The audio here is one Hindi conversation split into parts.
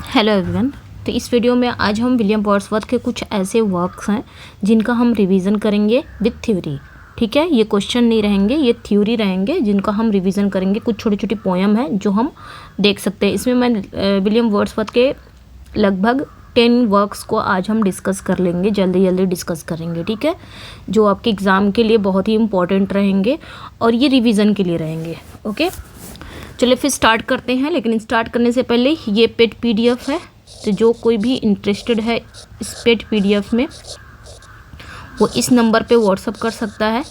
Hello everyone. तो इस वीडियो में आज हम विलियम वर्ड्सवर्थ के कुछ ऐसे वर्क्स हैं जिनका हम रिवीजन करेंगे विद थ्योरी। ठीक है, ये क्वेश्चन नहीं रहेंगे, ये थ्योरी रहेंगे जिनका हम रिवीजन करेंगे। कुछ छोटी छोटी पोएम है जो हम देख सकते हैं। इसमें मैं विलियम वर्ड्सवर्थ के लगभग 10 वर्क्स को आज हम डिस्कस कर लेंगे, जल्दी जल्दी डिस्कस करेंगे। ठीक है, जो आपके एग्ज़ाम के लिए बहुत ही इंपॉर्टेंट रहेंगे और ये रिवीजन के लिए रहेंगे। ओके, चलिए फिर स्टार्ट करते हैं। लेकिन स्टार्ट करने से पहले ये पेड पीडीएफ है, तो जो कोई भी इंटरेस्टेड है इस पेड पीडीएफ में वो इस नंबर पे व्हाट्सअप कर सकता है।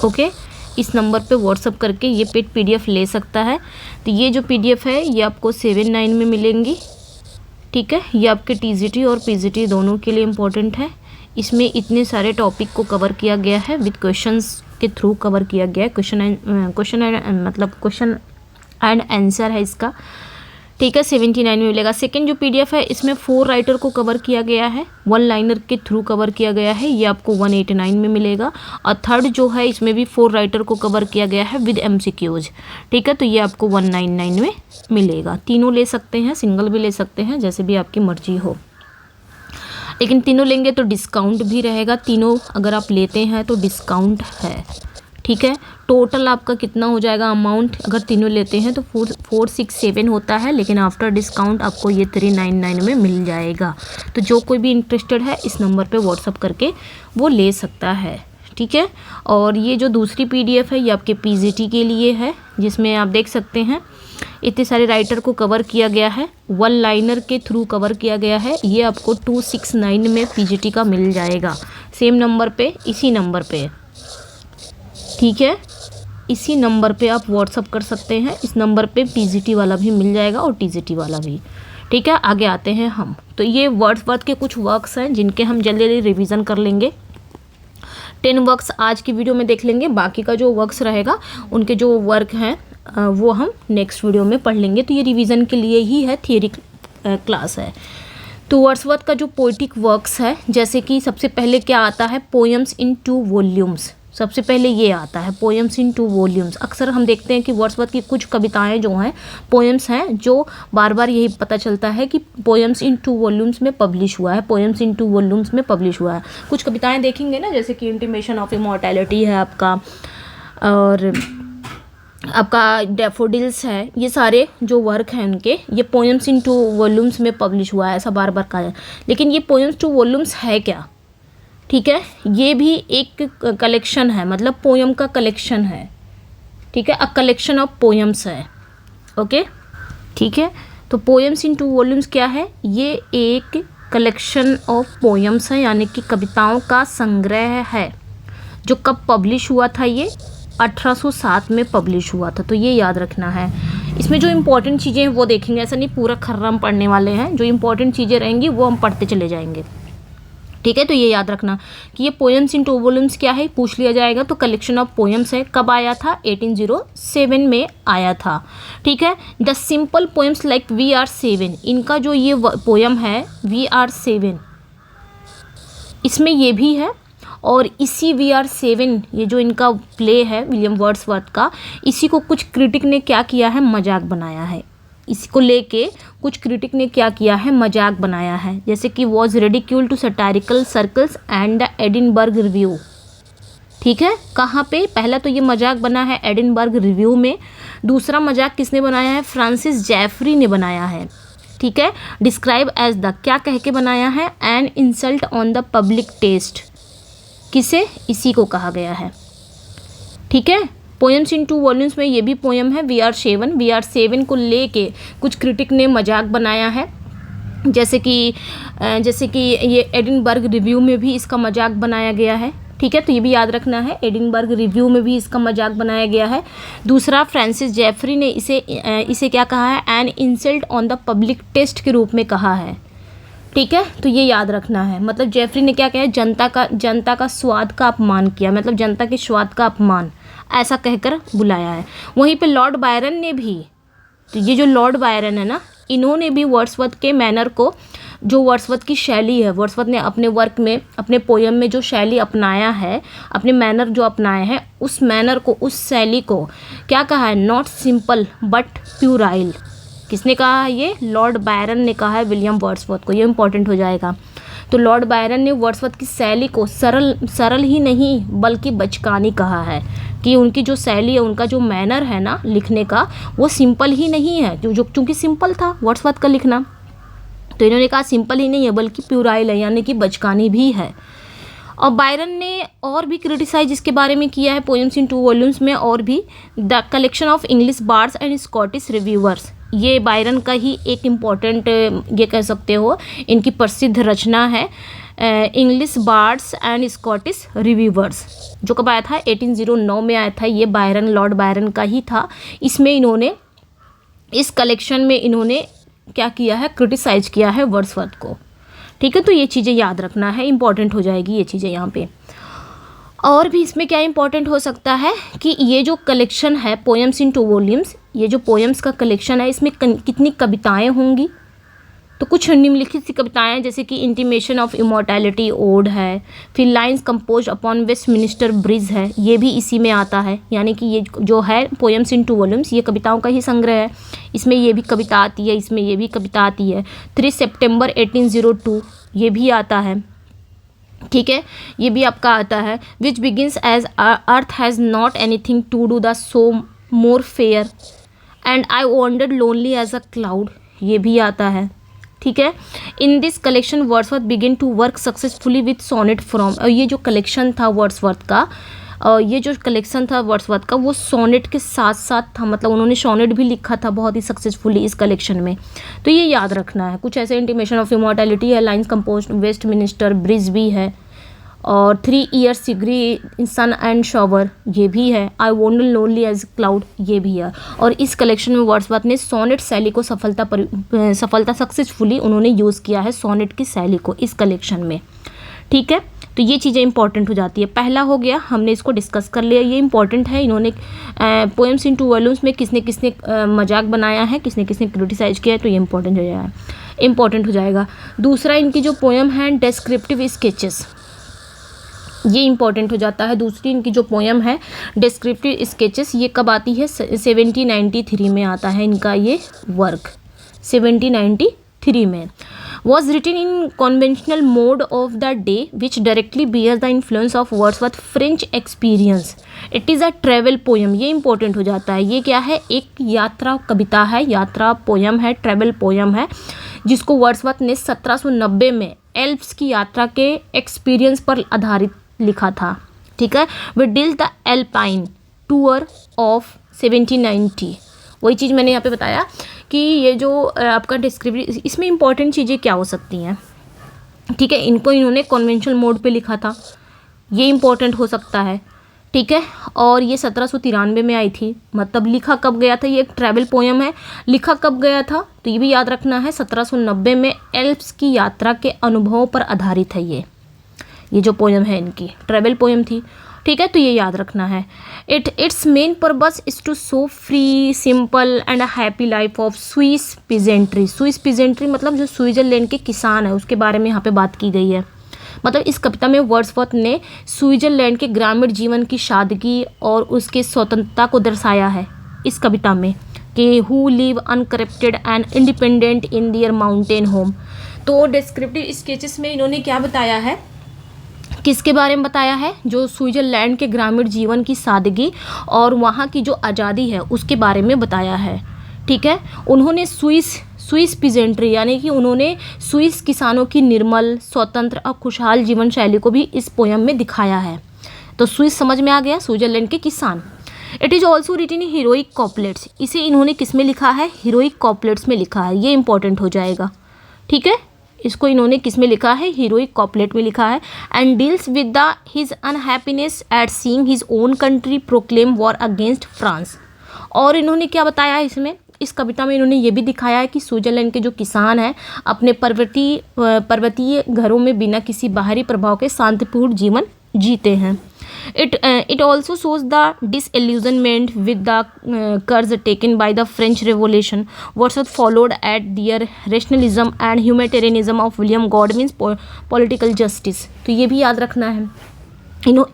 ओके, इस नंबर पे व्हाट्सअप करके ये पेड पीडीएफ ले सकता है। तो ये जो पीडीएफ है ये आपको 7-9 में मिलेंगी। ठीक है, ये आपके टीजीटी और पीजीटी दोनों के लिए इम्पोर्टेंट है। इसमें इतने सारे टॉपिक को कवर किया गया है, विद क्वेश्चंस के थ्रू कवर किया गया है। क्वेश्चन एंड आंसर है इसका। ठीक है, 79 में मिलेगा। सेकंड जो पीडीएफ है इसमें 4 राइटर को कवर किया गया है, 1 लाइनर के थ्रू कवर किया गया है, ये आपको 189 में मिलेगा। और थर्ड जो है इसमें भी 4 राइटर को कवर किया गया है विद एमसीक्यूज। ठीक है, तो ये आपको 199 में मिलेगा। तीनों ले सकते हैं, सिंगल भी ले सकते हैं, जैसे भी आपकी मर्जी हो। लेकिन तीनों लेंगे तो डिस्काउंट भी रहेगा। तीनों अगर आप लेते हैं तो डिस्काउंट है। ठीक है, टोटल आपका कितना हो जाएगा अमाउंट, अगर तीनों लेते हैं तो 467 होता है, लेकिन आफ्टर डिस्काउंट आपको ये 399 में मिल जाएगा। तो जो कोई भी इंटरेस्टेड है इस नंबर पे व्हाट्सअप करके वो ले सकता है। ठीक है, और ये जो दूसरी पीडीएफ है ये आपके पीजीटी के लिए है, जिसमें आप देख सकते हैं इतने सारे राइटर को कवर किया गया है, 1 लाइनर के थ्रू कवर किया गया है। ये आपको 269 में पीजीटी का मिल जाएगा, सेम नंबर पे, इसी नंबर पे। ठीक है, इसी नंबर पे आप व्हाट्सअप कर सकते हैं। इस नंबर पे पीजीटी वाला भी मिल जाएगा और टीजीटी वाला भी। ठीक है, आगे आते हैं हम। तो ये वर्ड्सवर्थ के कुछ वर्क्स हैं जिनके हम जल्दी जल्दी रिविज़न कर लेंगे। 10 वर्क्स आज की वीडियो में देख लेंगे, बाकी का जो वर्क्स रहेगा उनके जो वर्क हैं वो हम नेक्स्ट वीडियो में पढ़ लेंगे। तो ये रिवीजन के लिए ही है, थियरी क्लास है। तो वर्ड्सवर्थ का जो पोइटिक वर्क्स है, जैसे कि सबसे पहले क्या आता है, पोएम्स इन 2 वॉल्यूम्स। सबसे पहले ये आता है पोएम्स इन 2 वॉल्यूम्स। अक्सर हम देखते हैं कि वर्ड्सवर्थ की कुछ कविताएं जो हैं, पोएम्स हैं, जो बार बार यही पता चलता है कि पोएम्स इन 2 वॉल्यूम्स में पब्लिश हुआ है, पोएम्स इन 2 वॉल्यूम्स में पब्लिश हुआ है। कुछ कविताएं देखेंगे ना, जैसे कि इंटीमेशन ऑफ इमॉर्टैलिटी है आपका, और आपका डैफोडिल्स है। ये सारे जो वर्क हैं उनके, ये पोएम्स इन 2 वॉल्यूम्स में पब्लिश हुआ है, ऐसा बार बार कहा है। लेकिन ये पोएम्स 2 वॉल्यूम्स है क्या? ठीक है, ये भी एक कलेक्शन है, मतलब पोएम का कलेक्शन है। ठीक है, अ कलेक्शन ऑफ पोएम्स है। ओके, ठीक है, तो पोएम्स इन 2 वॉल्यूम्स क्या है, ये एक कलेक्शन ऑफ पोएम्स है, यानी कि कविताओं का संग्रह है, जो कब पब्लिश हुआ था, ये 1807 में पब्लिश हुआ था। तो ये याद रखना है। इसमें जो इम्पोर्टेंट चीज़ें हैं वो देखेंगे, ऐसा नहीं पूरा खर्रा हम पढ़ने वाले हैं। जो इम्पोर्टेंट चीज़ें रहेंगी वो हम पढ़ते चले जाएंगे। ठीक है, तो ये याद रखना कि ये पोएम्स इन 2 वॉल्यूम्स क्या है, पूछ लिया जाएगा तो कलेक्शन ऑफ पोएम्स है। कब आया था? 1807 में आया था। ठीक है, the simple poems like we are 7, इनका जो ये पोएम है वी आर 7, इसमें ये भी है। और इसी वी आर 7, ये जो इनका प्ले है विलियम वर्ड्सवर्थ का, इसी को कुछ क्रिटिक ने क्या किया है, मजाक बनाया है। इसको लेके कुछ क्रिटिक ने क्या किया है, मजाक बनाया है। जैसे कि was ridicule to satirical circles and the Edinburgh Review. ठीक है, कहाँ पे? पहला तो ये मजाक बना है एडिनबर्ग रिव्यू में। दूसरा मजाक किसने बनाया है? फ्रांसिस जेफरी ने बनाया है। ठीक है, डिस्क्राइब एज द, क्या कह के बनाया है, an insult on the public taste. किसे? इसी को कहा गया है। ठीक है, पोएम्स इन 2 वॉल्यूम्स में ये भी पोएम है वी आर 7। वी आर 7 को लेके कुछ क्रिटिक ने मजाक बनाया है, जैसे कि ये एडिनबर्ग रिव्यू में भी इसका मजाक बनाया गया है। ठीक है, तो ये भी याद रखना है, एडिनबर्ग रिव्यू में भी इसका मजाक बनाया गया है। दूसरा, फ्रांसिस जेफरी ने इसे क्या कहा है, an insult on the public taste के रूप में कहा है। ठीक है, तो ये याद रखना है। मतलब जेफरी ने क्या कहा, जनता का स्वाद का अपमान किया, मतलब जनता के स्वाद का अपमान, ऐसा कहकर बुलाया है। वहीं पे लॉर्ड बायरन ने भी, तो ये जो लॉर्ड बायरन है ना, इन्होंने भी वर्ड्सवर्थ के मैनर को जो वर्ड्सवर्थ की शैली है, वर्ड्सवर्थ ने अपने वर्क में, अपने पोयम में जो शैली अपनाया है, अपने मैनर जो अपनाए हैं, उस मैनर को, उस शैली को क्या कहा है, नॉट सिंपल बट प्यूराइल। किसने कहा है ये? लॉर्ड बायरन ने कहा है विलियम वर्ड्सवर्थ को। ये इंपॉर्टेंट हो जाएगा। तो लॉर्ड बायरन ने वर्ड्सवर्थ की शैली को सरल ही नहीं बल्कि बचकानी कहा है, कि उनकी जो शैली है, उनका जो मैनर है ना लिखने का, वो सिंपल ही नहीं है, जो चूँकि सिंपल था वर्ड्सवर्थ का लिखना, तो इन्होंने कहा सिंपल ही नहीं है बल्कि प्यूराइल है, यानी कि बचकानी भी है। और बायरन ने और भी क्रिटिसाइज इसके बारे में किया है पोएम्स इन 2 वॉल्यूम्स में, और भी the collection of English birds and Scottish reviewers, ये बायरन का ही एक इम्पॉर्टेंट, ये कह सकते हो, इनकी प्रसिद्ध रचना है English birds and Scottish reviewers, जो कब आया था? 1809 में आया था। ये बायरन, लॉर्ड बायरन का ही था। इसमें इन्होंने, इस कलेक्शन में इन्होंने क्या किया है? क्रिटिसाइज किया है वर्ड्सवर्थ को। ठीक है, तो ये चीज़ें याद रखना है, इंपॉर्टेंट हो जाएगी ये चीज़ें यहाँ पे। और भी इसमें क्या इंपॉर्टेंट हो सकता है कि ये जो कलेक्शन है पोएम्स इन 2 वॉल्यूम्स, ये जो पोएम्स का कलेक्शन है, इसमें कितनी कविताएं होंगी? तो कुछ निम्नलिखित सी कविताएं, जैसे कि इंटीमेशन ऑफ इमॉर्टैलिटी ओड है, फिर lines compose upon Westminster bridge है, ये भी इसी में आता है। यानी कि ये जो है पोएम्स इन 2 वॉल्यूम्स, ये कविताओं का ही संग्रह है। इसमें ये भी कविता आती है, इसमें ये भी कविता आती है। 3 सितंबर 1802 ये भी आता है। ठीक है, ये भी आपका आता है। Which begins as earth has not anything to do the so more fair and I wandered lonely as a cloud, ये भी आता है। ठीक है, in this collection Wordsworth begin to work successfully with sonnet from, और ये जो कलेक्शन था वर्ड्सवर्थ का, ये जो कलेक्शन था वर्ड्सवर्थ का, वो सोनेट के साथ साथ था, मतलब उन्होंने सोनेट भी लिखा था बहुत ही सक्सेसफुली इस कलेक्शन में। तो ये याद रखना है। कुछ ऐसे इंटीमेशन ऑफ इमॉर्टैलिटी है, लाइन्स कंपोज वेस्टमिनिस्टर ब्रिज भी है, और 3 years सिग्री सन एंड शॉवर ये भी है, आई वॉन्डर लोनली एज क्लाउड ये भी है। और इस कलेक्शन में वर्ड्सवर्थ ने सोनेट शैली को सफलता सक्सेसफुली उन्होंने यूज़ किया है, सोनेट की शैली को इस कलेक्शन में। ठीक है, तो ये चीज़ें इंपॉर्टेंट हो जाती है। पहला हो गया, हमने इसको डिस्कस कर लिया, ये इंपॉर्टेंट है। इन्होंने पोएम्स इन 2 वॉल्यूम्स में किसने किसने मजाक बनाया है, किसने किसने क्रिटिसाइज किया है, तो ये इंपॉर्टेंट हो जाएगा। दूसरा, इनकी जो पोएम है डेस्क्रिप्टिव स्केचेस, ये इंपॉर्टेंट हो जाता है। दूसरी इनकी जो पोएम है डिस्क्रिप्टिव स्केचेस, ये कब आती है? 1793 में आता है इनका ये वर्क, 1793 में। Was written in conventional mode of the day which directly bear the influence of Wordsworth French experience. It is a travel poem, ये इंपॉर्टेंट हो जाता है। ये क्या है? एक यात्रा कविता है, यात्रा पोएम है, ट्रेवल पोएम है, जिसको वर्ड्सवर्थ ने 1790 में एल्प्स की यात्रा के एक्सपीरियंस पर आधारित लिखा था। ठीक है, we deal the alpine tour of 1790, वही चीज़ मैंने यहाँ पे बताया कि ये जो आपका डिस्क्रिप्टिव, इसमें इंपॉर्टेंट चीज़ें क्या हो सकती हैं। ठीक है, इनको इन्होंने कन्वेंशनल मोड पे लिखा था, ये इंपॉर्टेंट हो सकता है। ठीक है, और ये 1793 में आई थी, मतलब लिखा कब गया था? ये एक ट्रैवल पोएम है, लिखा कब गया था? तो ये भी याद रखना है, 1790 में एल्प्स की यात्रा के अनुभवों पर आधारित है ये जो पोएम है इनकी ट्रैवल पोएम थी। ठीक है, तो ये याद रखना है। Its main purpose is to show free simple and a happy life of Swiss peasantry. Swiss peasantry मतलब जो स्विट्जरलैंड के किसान है, उसके बारे में यहाँ पे बात की गई है। मतलब इस कविता में वर्ड्सवर्थ ने स्विट्जरलैंड के ग्रामीण जीवन की सादगी और उसके स्वतंत्रता को दर्शाया है इस कविता में, कि who live uncorrupted and independent in their mountain home. तो डिस्क्रिप्टिव स्केचेस में इन्होंने क्या बताया है, किसके बारे में बताया है? जो स्विट्जरलैंड के ग्रामीण जीवन की सादगी और वहाँ की जो आज़ादी है उसके बारे में बताया है। ठीक है, उन्होंने स्विस पीजेंट्री यानी कि उन्होंने स्विस किसानों की निर्मल, स्वतंत्र और खुशहाल जीवन शैली को भी इस पोएम में दिखाया है। तो स्विस समझ में आ गया, स्विट्जरलैंड के किसान। It is also written in heroic couplets, इसे इन्होंने किस में लिखा है? हीरोइक कॉपलेट्स में लिखा है, ये इंपॉर्टेंट हो जाएगा। ठीक है, इसको इन्होंने किस में लिखा है? हीरोइक कॉपलेट में लिखा है। And deals with the his unhappiness at seeing his own country proclaim war against France. और इन्होंने क्या बताया इसमें? इस कविता में इन्होंने ये भी दिखाया है कि स्विट्जरलैंड के जो किसान हैं अपने पर्वतीय घरों में बिना किसी बाहरी प्रभाव के शांतिपूर्ण जीवन जीते हैं। It also shows the disillusionment with the course taken by the French Revolution. Wordsworth followed at their rationalism and humanitarianism of William Godwin's political justice. तो ये भी याद रखना है।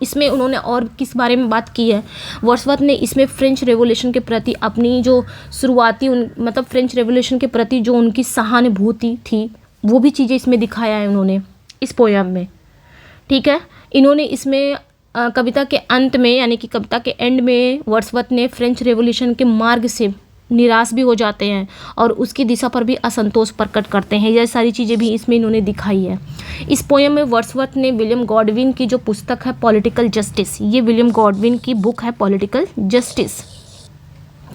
इसमें उन्होंने और किस बारे में बात की है, वर्ड्सवर्थ ने इसमें फ्रेंच रेवोल्यूशन के प्रति अपनी जो शुरुआती मतलब फ्रेंच रेवोल्यूशन के प्रति जो उनकी सहानुभूति थी वो भी चीज़ें इसमें दिखाया है उन्होंने इस पोयम में। ठीक है, इन्होंने इसमें कविता के अंत में यानी कि कविता के एंड में वर्ड्सवर्थ ने फ्रेंच रेवोल्यूशन के मार्ग से निराश भी हो जाते हैं और उसकी दिशा पर भी असंतोष प्रकट करते हैं। यह सारी चीज़ें भी इसमें इन्होंने दिखाई है। इस पोएम में वर्ड्सवर्थ ने विलियम गॉडविन की जो पुस्तक है पॉलिटिकल जस्टिस, ये विलियम गॉडविन की बुक है पॉलिटिकल जस्टिस,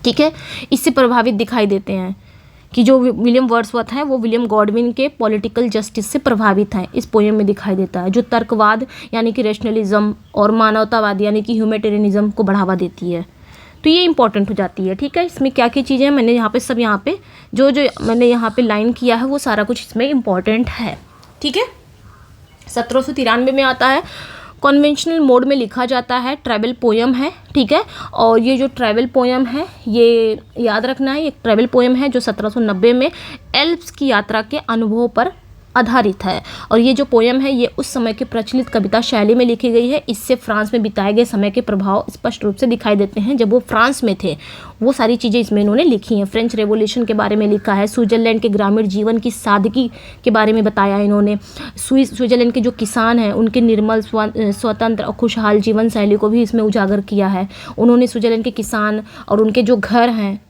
ठीक है, इससे प्रभावित दिखाई देते हैं कि जो विलियम वर्ड्सवर्थ है वो विलियम गॉडविन के पॉलिटिकल जस्टिस से प्रभावित है। इस पोएम में दिखाई देता है जो तर्कवाद यानी कि रैशनलिज्म और मानवतावाद यानी कि ह्यूमैनिटेरियनिज्म को बढ़ावा देती है। तो ये इंपॉर्टेंट हो जाती है। ठीक है, इसमें क्या क्या चीज़ें हैं मैंने यहाँ पे सब यहाँ पे जो मैंने यहाँ पे लाइन किया है वो सारा कुछ इसमें इम्पॉर्टेंट है। ठीक है, 1793 में आता है, कन्वेंशनल मोड में लिखा जाता है, ट्रैवल पोएम है। ठीक है, और ये जो ट्रैवल पोएम है ये याद रखना है, ये ट्रैवल पोएम है जो 1790 में एल्प्स की यात्रा के अनुभव पर आधारित है। और ये जो पोएम है ये उस समय के प्रचलित कविता शैली में लिखी गई है। इससे फ्रांस में बिताए गए समय के प्रभाव स्पष्ट रूप से दिखाई देते हैं। जब वो फ्रांस में थे वो सारी चीज़ें इसमें इन्होंने लिखी हैं। फ्रेंच रेवोल्यूशन के बारे में लिखा है, स्विट्ज़रलैंड के ग्रामीण जीवन की सादगी के बारे में बताया इन्होंने। स्विट्ज़रलैंड के जो किसान हैं उनके निर्मल स्वतंत्र और खुशहाल जीवन शैली को भी इसमें उजागर किया है। उन्होंने स्विट्ज़रलैंड के किसान और उनके जो घर हैं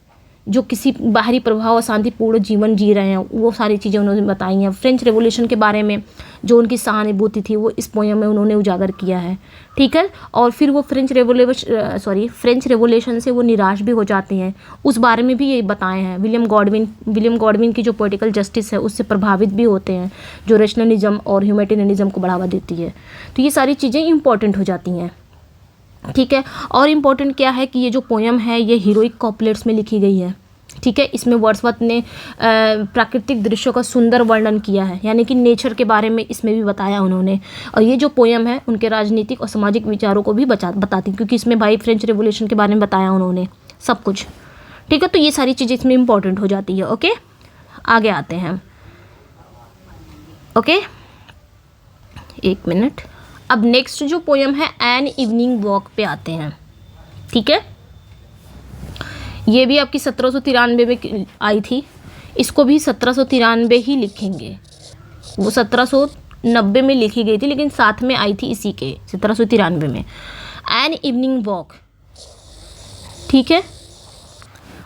जो किसी बाहरी प्रभाव और शांतिपूर्ण जीवन जी रहे हैं वो सारी चीज़ें उन्होंने बताई हैं। फ्रेंच रेवोल्यूशन के बारे में जो उनकी सहानुभूति थी वो इस पोएम में उन्होंने उजागर किया है। ठीक है, और फिर वो फ्रेंच रेवोल्यूशन से वो निराश भी हो जाते हैं, उस बारे में भी ये बताए हैं। विलियम गॉडविन की जो पॉलिटिकल जस्टिस है उससे प्रभावित भी होते हैं जो रैशनलिज्म और ह्यूमैनिटेरियनिज्म को बढ़ावा देती है। तो ये सारी चीज़ें इंपॉर्टेंट हो जाती हैं। ठीक है, और इम्पोर्टेंट क्या है कि ये जो पोएम है ये हीरोइक कॉपलेट्स में लिखी गई है। ठीक है, इसमें वर्ड्सवर्थ ने प्राकृतिक दृश्यों का सुंदर वर्णन किया है, यानी कि नेचर के बारे में इसमें भी बताया उन्होंने। और ये जो पोएम है उनके राजनीतिक और सामाजिक विचारों को भी बताती, क्योंकि इसमें भाई फ्रेंच रेवोल्यूशन के बारे में बताया उन्होंने सब कुछ। ठीक है, तो ये सारी चीज़ें इसमें इंपॉर्टेंट हो जाती है। ओके, आगे आते हैं। ओके, एक मिनट, अब नेक्स्ट जो पोएम है एन इवनिंग वॉक पे आते हैं। ठीक है, ये भी आपकी 1793 में आई थी, इसको भी 1793 ही लिखेंगे। वो 1790 में लिखी गई थी लेकिन साथ में आई थी इसी के 1793 में। एन इवनिंग वॉक, ठीक है,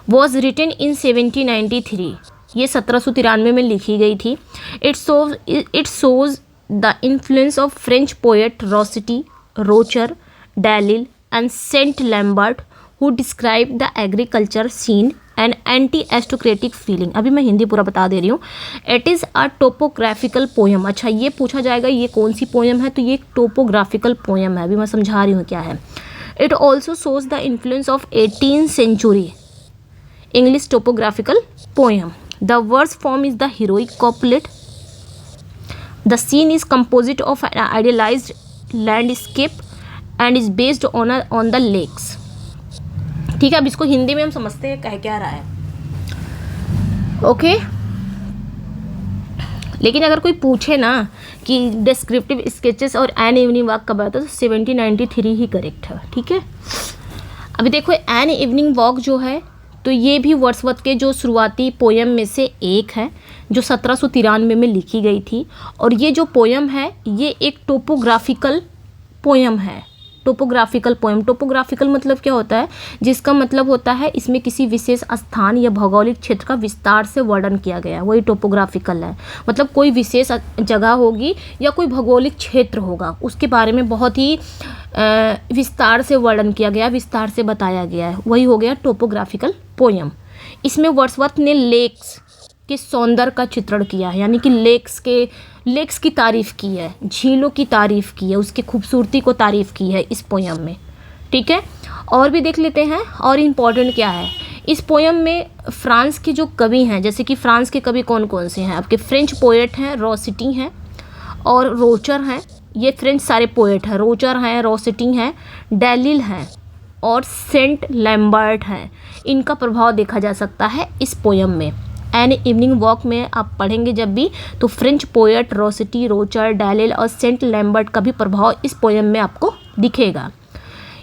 वॉज रिटन इन 1793, ये 1793 में लिखी गई थी। It shows the influence of French poet Rossetti, Roucher, Delille and Saint Lambert who describe the agriculture scene and anti-aristocratic feeling। अभी मैं हिंदी पूरा बता दे रही हूँ। It is a topographical poem। अच्छा, ये पूछा जाएगा ये कौन सी पोएम है, तो ये एक टोपोग्राफिकल पोएम है। अभी मैं समझा रही हूँ क्या है। It also shows the influence of 18th century English topographical poem। The verse form is the heroic couplet। The scene is composite of an idealized landscape and is based on the lakes। ठीक है, अब इसको हिंदी में हम समझते हैं कह क्या रहा है। ओके, लेकिन अगर कोई पूछे ना कि डिस्क्रिप्टिव स्केचेस और एन इवनिंग वॉक कब आता है तो 1793 ही करेक्ट है। ठीक है, अभी देखो एन इवनिंग वॉक जो है तो ये भी वर्ड्सवर्थ के जो शुरुआती पोएम में से एक है जो 1793 में लिखी गई थी। और ये जो पोएम है ये एक टोपोग्राफिकल पोएम है। टोपोग्राफिकल पोएम, टोपोग्राफिकल मतलब क्या होता है, जिसका मतलब होता है इसमें किसी विशेष स्थान या भौगोलिक क्षेत्र का विस्तार से वर्णन किया गया है, वही टोपोग्राफिकल है। मतलब कोई विशेष जगह होगी या कोई भौगोलिक क्षेत्र होगा उसके बारे में बहुत ही विस्तार से वर्णन किया गया, विस्तार से बताया गया है, वही हो गया टोपोग्राफिकल पोएम। इसमें वर्ड्सवर्थ ने लेक्स के सौंदर्य का चित्रण किया है, यानी कि लेक्स की तारीफ़ की है, झीलों की तारीफ़ की है, उसकी खूबसूरती को तारीफ़ की है इस पोएम में। ठीक है, और भी देख लेते हैं और इम्पॉर्टेंट क्या है इस पोएम में। फ्रांस के जो कवि हैं, जैसे कि फ्रांस के कवि कौन कौन से हैं आपके, फ्रेंच पोएट हैं, रोसिटी हैं और रोचर हैं, ये फ्रेंच सारे पोएट हैं, रोचर हैं, रोसेटी हैं, डेलिल हैं और सेंट लैम्बर्ट हैं। इनका प्रभाव देखा जा सकता है इस पोयम में। एन इवनिंग वॉक में आप पढ़ेंगे जब भी, तो फ्रेंच पोएट रोसेटी, रोचर, डेलिल और सेंट लैम्बर्ट का भी प्रभाव इस पोयम में आपको दिखेगा।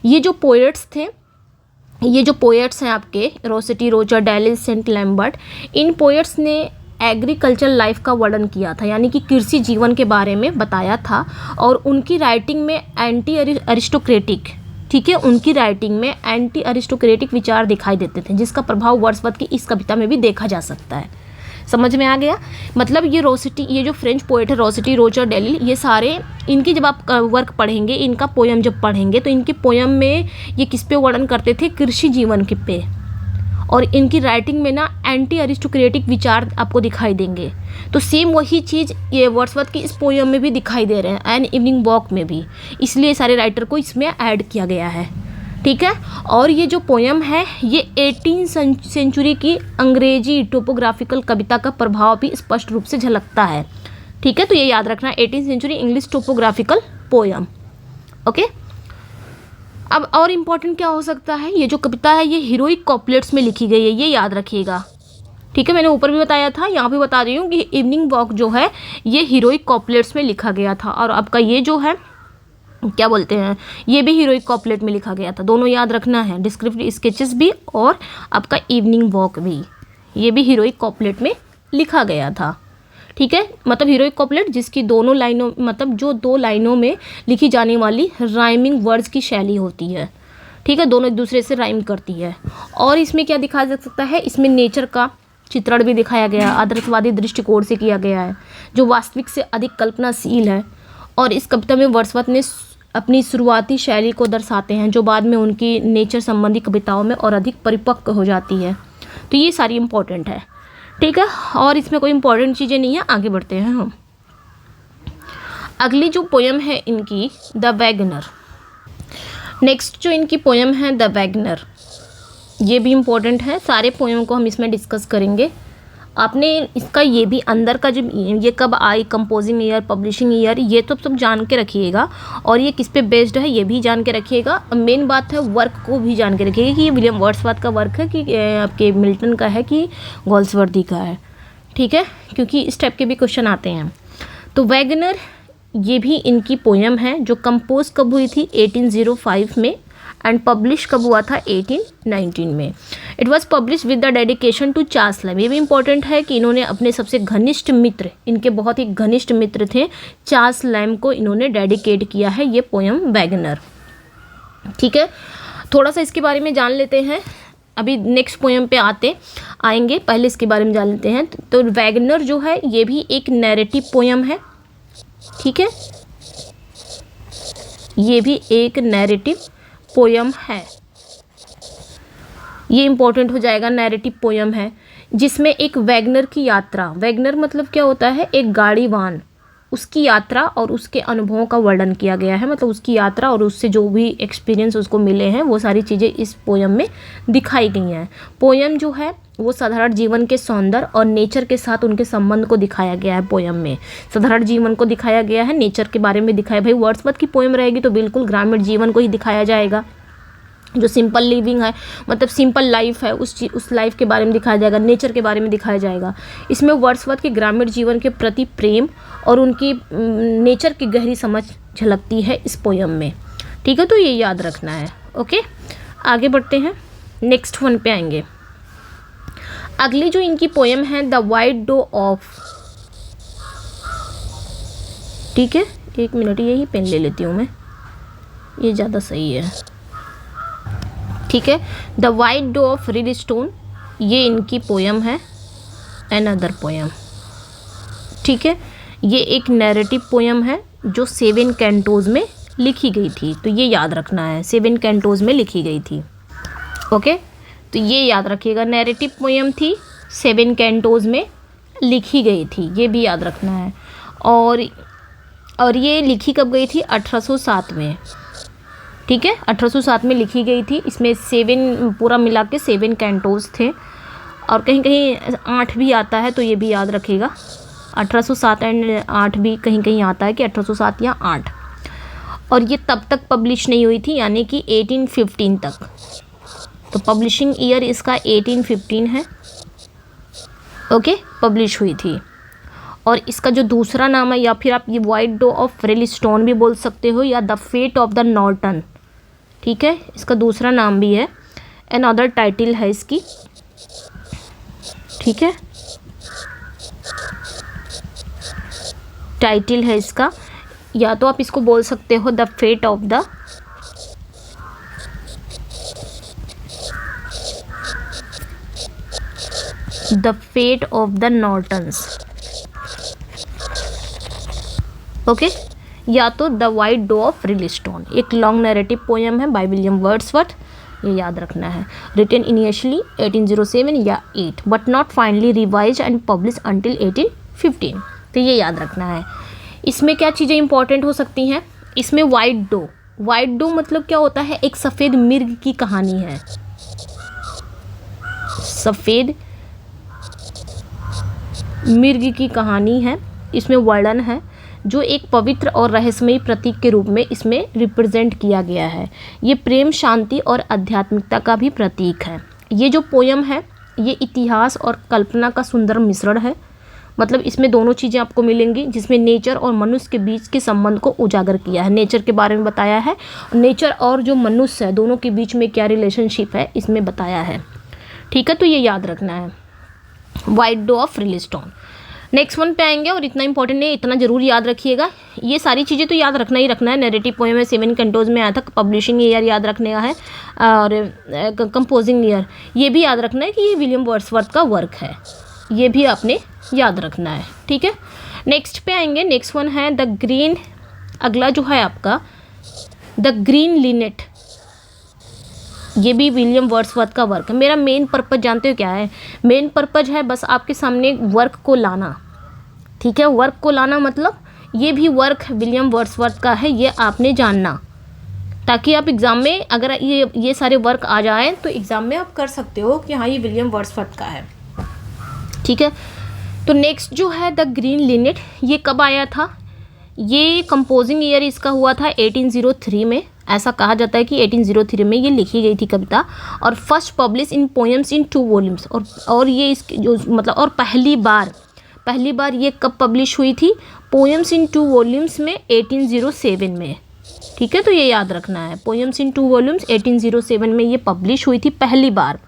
ये जो पोएट्स हैं आपके रोसेटी, रोचर, डेलिल, सेंट लैम्बर्ट, इन पोएट्स ने एग्रीकल्चर लाइफ का वर्णन किया था, यानी कि कृषि जीवन के बारे में बताया था। और उनकी राइटिंग में एंटी अरिस्टोक्रेटिक, ठीक है, उनकी राइटिंग में एंटी अरिस्टोक्रेटिक विचार दिखाई देते थे, जिसका प्रभाव वर्ड्सवर्थ की इस कविता में भी देखा जा सकता है। समझ में आ गया? मतलब ये जो फ्रेंच पोएट है रोसेटी, रोचर, डेलिल, ये सारे, इनकी जब आप वर्क पढ़ेंगे, इनका पोयम जब पढ़ेंगे, तो इनके पोयम में ये किस पे वर्णन करते थे? कृषि जीवन के पे। और इनकी राइटिंग में ना एंटी अरिस्टोक्रेटिक विचार आपको दिखाई देंगे। तो सेम वही चीज़ ये वर्ड्सवर्थ की इस पोयम में भी दिखाई दे रहे हैं, एन इवनिंग वॉक में भी, इसलिए सारे राइटर को इसमें ऐड किया गया है। ठीक है। और ये जो पोयम है ये 18वीं सेंचुरी की अंग्रेजी टोपोग्राफिकल कविता का प्रभाव भी स्पष्ट रूप से झलकता है। ठीक है, तो ये याद रखना, 18वीं century English topographical poem. Okay. अब और इम्पॉर्टेंट क्या हो सकता है? ये जो कविता है ये हीरोइक कॉपलेट्स में लिखी गई है, ये याद रखिएगा। ठीक है, मैंने ऊपर भी बताया था, यहाँ भी बता रही हूँ कि इवनिंग वॉक जो है ये हीरोइक कॉपलेट्स में लिखा गया था। और आपका ये जो है क्या बोलते हैं, ये भी हीरोइक कॉपलेट में लिखा गया था। दोनों याद रखना है, डिस्क्रिप्टिव स्केचेस भी और आपका इवनिंग वॉक भी, ये भी हीरोइक कॉपलेट में लिखा गया था। ठीक है, मतलब हीरोइक कॉपलेट जिसकी दोनों लाइनों, मतलब जो 2 लाइनों में लिखी जाने वाली राइमिंग वर्ड्स की शैली होती है। ठीक है, दोनों एक दूसरे से राइम करती है। और इसमें क्या दिखाया जा सकता है? इसमें नेचर का चित्रण भी दिखाया गया है, आदर्शवादी दृष्टिकोण से किया गया है, जो वास्तविक से अधिक कल्पनाशील है। और इस कविता में वर्ड्सवर्थ ने अपनी शुरुआती शैली को दर्शाते हैं, जो बाद में उनकी नेचर संबंधी कविताओं में और अधिक परिपक्व हो जाती है। तो ये सारी इम्पोर्टेंट है। ठीक है, और इसमें कोई इम्पोर्टेंट चीज़ें नहीं है, आगे बढ़ते हैं हम। अगली जो पोयम है इनकी, द वैगनर। नेक्स्ट जो इनकी पोयम है द वैगनर, ये भी इम्पोर्टेंट है। सारे पोयम को हम इसमें डिस्कस करेंगे। आपने इसका ये भी अंदर का जो ये कब आई, कंपोजिंग ईयर, पब्लिशिंग ईयर, ये तो सब जान के रखिएगा। और ये किस पे बेस्ड है ये भी जान के रखिएगा। मेन बात है वर्क को भी जान के रखिएगा कि ये विलियम वर्ड्सवर्थ का वर्क है कि आपके मिल्टन का है कि गोल्सवर्दी का है। ठीक है, क्योंकि इस टाइप के भी क्वेश्चन आते हैं। तो वैगनर ये भी इनकी पोयम है, जो कंपोज कब हुई थी? 1805 में, एंड पब्लिश कब हुआ था? 1819 में। It was publish with the dedication to Charles Lamb. ये भी इंपॉर्टेंट है कि इन्होंने अपने सबसे घनिष्ठ मित्र, इनके बहुत ही घनिष्ठ मित्र थे, चार्ल्स लैम को इन्होंने डेडिकेट किया है ये पोयम वैगनर। ठीक है, थोड़ा सा इसके बारे में जान लेते हैं, अभी नेक्स्ट पोयम पे आएंगे, पहले इसके बारे में जान लेते हैं। तो वैगनर जो है ये भी एक नैरेटिव पोयम है। ठीक है, ये भी एक नैरेटिव पोयम है, ये इंपॉर्टेंट हो जाएगा। नैरेटिव पोयम है जिसमें एक वैगनर की यात्रा, वैगनर मतलब क्या होता है? एक गाड़ीवान, उसकी यात्रा और उसके अनुभवों का वर्णन किया गया है। मतलब उसकी यात्रा और उससे जो भी एक्सपीरियंस उसको मिले हैं वो सारी चीज़ें इस पोयम में दिखाई गई हैं। पोयम जो है वो साधारण जीवन के सौंदर्य और नेचर के साथ उनके संबंध को दिखाया गया है। पोयम में साधारण जीवन को दिखाया गया है, नेचर के बारे में दिखाया। भाई वर्ड्सवर्थ की पोयम रहेगी तो बिल्कुल ग्रामीण जीवन को ही दिखाया जाएगा, जो सिंपल लिविंग है, मतलब सिंपल लाइफ है, उस लाइफ के बारे में दिखाया जाएगा, नेचर के बारे में दिखाया जाएगा। इसमें वर्ड्सवर्थ के ग्रामीण जीवन के प्रति प्रेम और उनकी नेचर की गहरी समझ झलकती है इस पोयम में। ठीक है, तो ये याद रखना है। ओके, आगे बढ़ते हैं, नेक्स्ट वन पे आएंगे। अगली जो इनकी पोयम है द वाइट डो ऑफ। ठीक है, 1 मिनट, यही पेन ले लेती हूँ मैं, ये ज़्यादा सही है। ठीक है, the white dough of Rylstone, ये इनकी पोयम है, अनदर पोयम। ठीक है, ये एक नैरेटिव पोयम है जो 7 कैंटोज में लिखी गई थी, तो ये याद रखना है, 7 कैंटोज में लिखी गई थी। ओके, तो ये याद रखिएगा, नैरेटिव पोयम थी, 7 कैंटोज में लिखी गई थी, ये भी याद रखना है। और ये लिखी कब गई थी? 1807 में। ठीक है, 1807 में लिखी गई थी। इसमें 7 पूरा मिला के 7 कैंटोज थे, और कहीं कहीं 8 भी आता है, तो ये भी याद रखिएगा। 1807 एंड 8 भी कहीं कहीं आता है कि 1807 या 8। और ये तब तक पब्लिश नहीं हुई थी, यानी कि 1815 तक। तो पब्लिशिंग ईयर इसका 1815 है, ओके, पब्लिश हुई थी। और इसका जो दूसरा नाम है, या फिर आप ये व्हाइट डो ऑफ रेलिस्टोन भी बोल सकते हो, या the fate of the Norton, ठीक है, इसका दूसरा नाम भी है, अनदर टाइटल है इसकी, ठीक है, टाइटल है इसका। या तो आप इसको बोल सकते हो the fate of the Nortons, okay, या तो the white dough of Rylstone. एक लॉन्ग नैरेटिव पोएम है बाय विलियम वर्ड्सवर्थ, ये याद रखना है। रिटन इनिशियली 1807 या 8 but not finally revised and publish until 1815। तो ये याद रखना है। इसमें क्या चीज़ें इंपॉर्टेंट हो सकती हैं, इसमें वाइट डो मतलब क्या होता है, एक सफ़ेद मिर्ग की कहानी है। सफ़ेद मिर्ग की कहानी है, इसमें वर्णन है, जो एक पवित्र और रहस्यमयी प्रतीक के रूप में इसमें रिप्रेजेंट किया गया है। ये प्रेम, शांति और आध्यात्मिकता का भी प्रतीक है। ये जो पोयम है ये इतिहास और कल्पना का सुंदर मिश्रण है। मतलब इसमें दोनों चीज़ें आपको मिलेंगी, जिसमें नेचर और मनुष्य के बीच के संबंध को उजागर किया है। नेचर के बारे में बताया है, नेचर और जो मनुष्य है दोनों के बीच में क्या रिलेशनशिप है इसमें बताया है, ठीक है। तो ये याद रखना है, White dough of Rylstone. Next one पे आएंगे, और इतना इंपॉर्टेंट नहीं, इतना जरूर याद रखिएगा। ये सारी चीज़ें तो याद रखना ही रखना है। नैरेटिव पोएम है, 7 कैंटोज में आया था। पब्लिशिंग ईयर याद रखने का है, और कंपोजिंग ईयर ये भी याद रखना है कि ये विलियम वर्ड्सवर्थ का वर्क है, ये भी आपने याद रखना है, ठीक है। नेक्स्ट पे आएंगे, नेक्स्ट वन है द ग्रीन, अगला जो है आपका द ग्रीन लिनेट, ये भी विलियम वर्ड्सवर्थ का वर्क है। मेरा मेन पर्पज़ जानते हो क्या है, मेन पर्पज़ है बस आपके सामने वर्क को लाना, ठीक है। वर्क को लाना मतलब ये भी वर्क विलियम वर्ड्सवर्थ का है, ये आपने जानना, ताकि आप एग्ज़ाम में अगर ये सारे वर्क आ जाएं तो एग्ज़ाम में आप कर सकते हो कि हाँ ये विलियम वर्ड्सवर्थ का है, ठीक है। तो नेक्स्ट जो है द ग्रीन लिनेट, ये कब आया था, ये कंपोजिंग ईयर इसका हुआ था 1803 में। ऐसा कहा जाता है कि 1803 में ये लिखी गई थी कविता, और first publish in poems in 2 volumes. और ये इसकी जो मतलब और पहली बार ये कब पब्लिश हुई थी, पोएम्स इन 2 वॉल्यूम्स में 1807 में, ठीक है। तो ये याद रखना है, पोएम्स इन 2 वॉल्यूम्स 1807 में ये पब्लिश हुई थी पहली बार।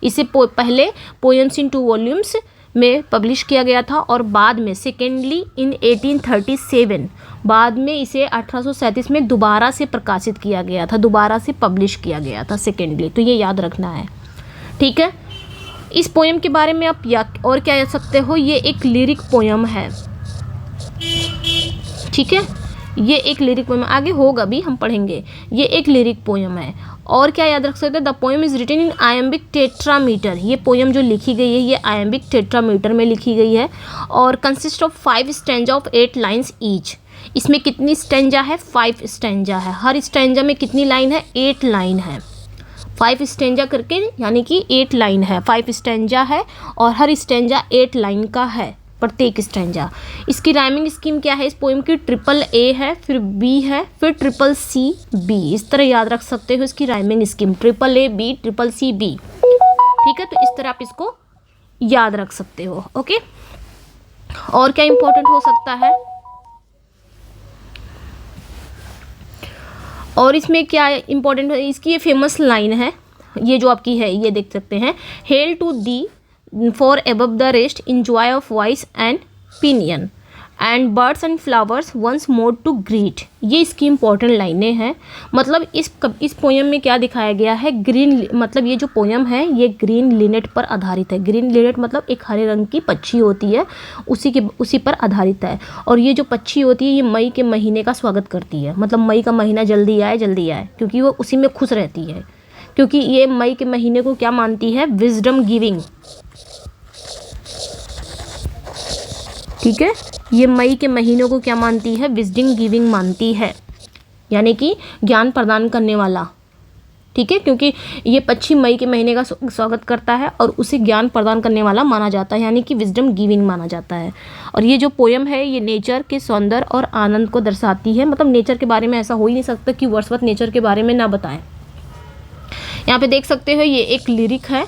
इसे पहले पोएम्स इन 2 वॉल्यूम्स में पब्लिश किया गया था, और बाद में सेकेंडली इन 1837 बाद में इसे 1837 में दोबारा से प्रकाशित किया गया था, दोबारा से पब्लिश किया गया था सेकेंडली। तो ये याद रखना है, ठीक है। इस पोएम के बारे में आप और क्या कह सकते हो, ये एक लिरिक पोएम है, ठीक है। ये एक लिरिक पोएम, आगे होगा भी हम पढ़ेंगे, ये एक लिरिक पोएम है। और क्या याद रख सकते हैं, the poem is written in iambic tetrameter. ये पोएम जो लिखी गई है ये आयम्बिक टेट्रामीटर में लिखी गई है, और consist of 5 stanza of 8 lines each. इसमें कितनी स्टैंजा है, 5 स्टैंजा है। हर स्टैंजा में कितनी लाइन है, 8 लाइन है। 5 स्टैंजा करके यानी कि 8 लाइन है, 5 स्टैंजा है, और हर स्टैंजा 8 लाइन का है प्रत्येक स्टैंजा। इसकी राइमिंग स्कीम क्या है, इस पोएम की ट्रिपल ए है, फिर बी है, फिर ट्रिपल सी बी। इस तरह याद रख सकते हो इसकी rhyming scheme, triple A B triple C B, ठीक है। तो इस तरह आप इसको याद रख सकते हो, ओके। और क्या इंपॉर्टेंट हो सकता है, और इसमें क्या इंपॉर्टेंट है, इसकी ये फेमस लाइन है, ये जो आपकी है ये देख सकते हैं, hail to thee for above the rest in joy of voice and pinion and birds and flowers once more to greet. ये इसकी इंपॉर्टेंट लाइनें हैं। मतलब इस पोएम में क्या दिखाया गया है, ग्रीन, मतलब ये जो पोएम है ये ग्रीन लिनेट पर आधारित है। ग्रीन लिनेट मतलब एक हरे रंग की पक्षी होती है, उसी पर आधारित है। और ये जो पक्षी होती है ये मई के महीने का स्वागत करती है, मतलब मई का महीना जल्दी आए, क्योंकि वो उसी में खुश रहती है। क्योंकि ये मई के महीने को क्या मानती है, विजडम गिविंग, ठीक है। ये मई के महीनों को क्या मानती है, विजडम गिविंग मानती है, यानी कि ज्ञान प्रदान करने वाला, ठीक है, क्योंकि ये पक्षी मई के महीने का स्वागत करता है और उसे ज्ञान प्रदान करने वाला माना जाता है, यानी कि विजडम गिविंग माना जाता है। और ये जो पोयम है ये नेचर के सौंदर्य और आनंद को दर्शाती है। मतलब नेचर के बारे में ऐसा हो ही नहीं सकता कि वर्ड्सवर्थ नेचर के बारे में ना बताएं। यहाँ पे देख सकते हो ये एक लिरिक है,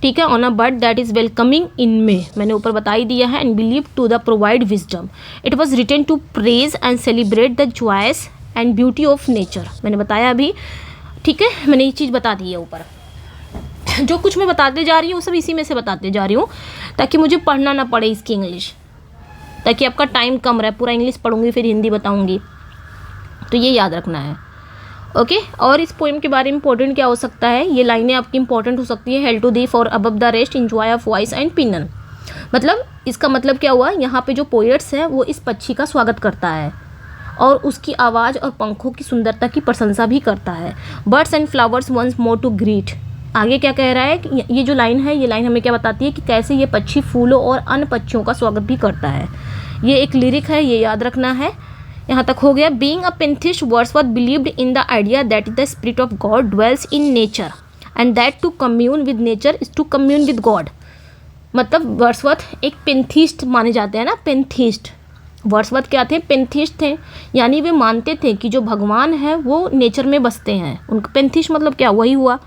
ठीक है, on a bird that is welcoming in May, मैंने ऊपर बता ही दिया है, and believe to the provide wisdom. It was written to praise and celebrate the joys and beauty of nature, मैंने बताया अभी, ठीक है, मैंने ये चीज़ बता दी है ऊपर। जो कुछ मैं बताते जा रही हूँ सब इसी में से बताते जा रही हूँ ताकि मुझे पढ़ना ना पड़े इसकी इंग्लिश, ताकि आपका टाइम कम रहे। पूरा इंग्लिश पढ़ूंगी फिर हिंदी बताऊंगी, तो ये याद रखना है, ओके। और इस पोएम के बारे में इंपॉर्टेंट क्या हो सकता है, ये लाइनें आपकी इंपॉर्टेंट हो सकती है। Hail to thee for above the rest enjoy of voice and pinion, मतलब इसका मतलब क्या हुआ, यहाँ पे जो पोएट्स है वो इस पक्षी का स्वागत करता है और उसकी आवाज़ और पंखों की सुंदरता की प्रशंसा भी करता है। Birds and flowers once more to greet, आगे क्या कह रहा है कि ये जो लाइन है, ये लाइन हमें क्या बताती है कि कैसे ये पक्षी फूलों और अन्य पक्षियों का स्वागत भी करता है। ये एक लिरिक है, ये याद रखना है। यहाँ तक हो गया। Being a pantheist, Wordsworth believed in the idea that the spirit of God dwells in nature and that to commune with nature is to commune with God. मतलब वर्ड्सवर्थ एक पेंथिस्ट माने जाते हैं ना, पेंथिस्ट। वर्ड्सवर्थ क्या थे, पेंथिस्ट थे, यानी वे मानते थे कि जो भगवान है वो नेचर में बसते हैं। उनका पेंथिस्ट मतलब क्या, वही हुआ,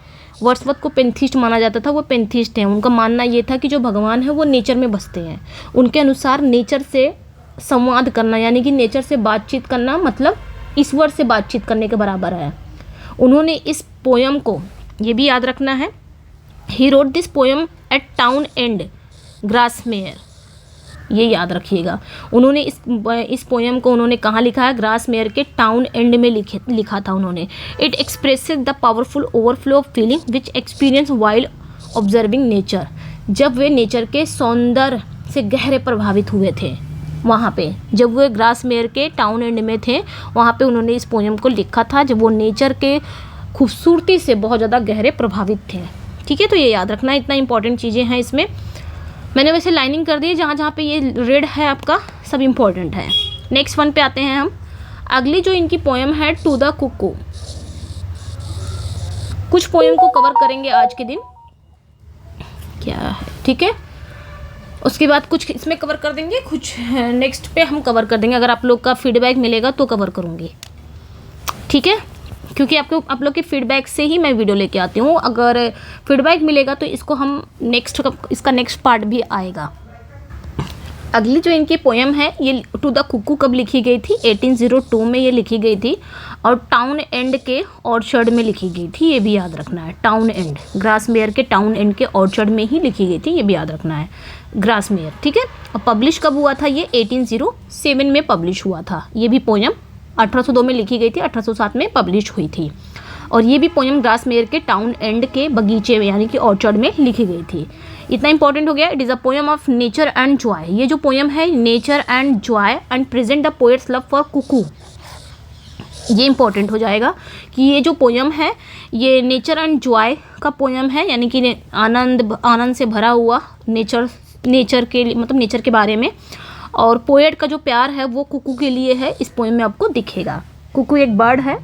वर्ड्सवर्थ को पेंथिस्ट माना जाता था, वो पेंथिस्ट हैं। उनका मानना ये था कि जो भगवान है वो नेचर में बसते हैं। उनके अनुसार नेचर से संवाद करना, यानी कि नेचर से बातचीत करना, मतलब ईश्वर से बातचीत करने के बराबर है। उन्होंने इस पोयम को, ये भी याद रखना है, he wrote this poem at Town End Grasmere, ये याद रखिएगा। उन्होंने इस पोयम को उन्होंने कहाँ लिखा है, ग्रासमेयर के टाउन एंड में लिखा था उन्होंने। It expresses the powerful overflow of feeling which experience while observing nature, जब वे नेचर के सौंदर्य से गहरे प्रभावित हुए थे। वहाँ पे जब वो ग्रासमेयर के टाउन एंड में थे, वहाँ पे उन्होंने इस पोयम को लिखा था जब वो नेचर के खूबसूरती से बहुत ज़्यादा गहरे प्रभावित थे, ठीक है। तो ये याद रखना, इतना इंपॉर्टेंट चीज़ें हैं इसमें। मैंने वैसे लाइनिंग कर दी है, जहाँ जहाँ पे ये रेड है आपका सब इम्पोर्टेंट है। नेक्स्ट वन पे आते हैं हम। अगली जो इनकी पोयम है टू द कुकू, कुछ पोयम को कवर करेंगे आज के दिन, क्या है, ठीक है। उसके बाद कुछ इसमें कवर कर देंगे, कुछ नेक्स्ट पे हम कवर कर देंगे। अगर आप लोग का फीडबैक मिलेगा तो कवर करूँगी, ठीक है, क्योंकि आप लोग के फीडबैक से ही मैं वीडियो लेके आती हूँ। अगर फीडबैक मिलेगा तो इसको हम इसका नेक्स्ट पार्ट भी आएगा। अगली जो इनकी पोयम है, ये टू द कुकू कब लिखी गई थी, 1802 में ये लिखी गई थी और टाउन एंड के ऑर्चर्ड में लिखी गई थी, ये भी याद रखना है। टाउन एंड, ग्रासमेयर के टाउन एंड के ऑर्चर्ड में ही लिखी गई थी, ये भी याद रखना है, ग्रासमेयर, ठीक है। और पब्लिश कब हुआ था, ये 1807 में पब्लिश हुआ था। ये भी पोयम 1802 में लिखी गई थी, 1807 में पब्लिश हुई थी। और ये भी पोयम ग्रासमेयर के टाउन एंड के बगीचे में, यानी कि ऑर्चर्ड में लिखी गई थी। इतना इंपॉर्टेंट हो गया। It is a poem of nature and joy, ये जो पोयम है nature and joy and present the poet's love for cuckoo, ये इंपॉर्टेंट हो जाएगा कि ये जो पोयम है ये नेचर एंड जॉय का पोयम है, यानी कि आनंद से भरा हुआ नेचर के, मतलब नेचर के बारे में। और पोएट का जो प्यार है वो कुकू के लिए है, इस पोएम में आपको दिखेगा। कुकू एक बर्ड है,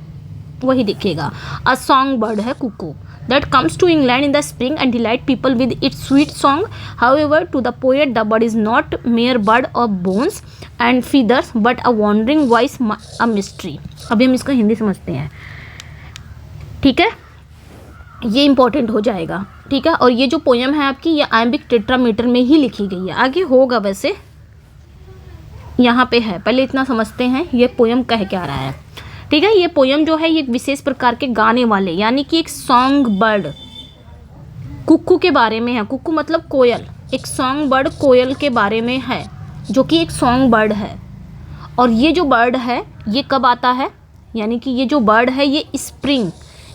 वही दिखेगा। अ सॉन्ग बर्ड है Kuku that comes to England in the spring and delight people with its sweet song. However, to the poet, the bird is not mere bird of bones and feathers, but a wandering voice, a mystery. अभी हम इसका हिंदी समझते हैं, ठीक है, ये इंपॉर्टेंट हो जाएगा, ठीक है। और ये जो पोयम है आपकी, ये आयम्बिक टेट्रामीटर में ही लिखी गई है। आगे होगा वैसे, यहाँ पे है, पहले इतना समझते हैं ये पोयम कह क्या रहा है, ठीक है। ये पोयम जो है ये एक विशेष प्रकार के गाने वाले, यानी कि एक सॉन्ग बर्ड कुक्कू के बारे में है। कुक्कू मतलब कोयल, एक सॉन्ग बर्ड कोयल के बारे में है, जो कि एक सॉन्ग बर्ड है। और ये जो बर्ड है ये कब आता है, यानी कि ये जो बर्ड है ये स्प्रिंग,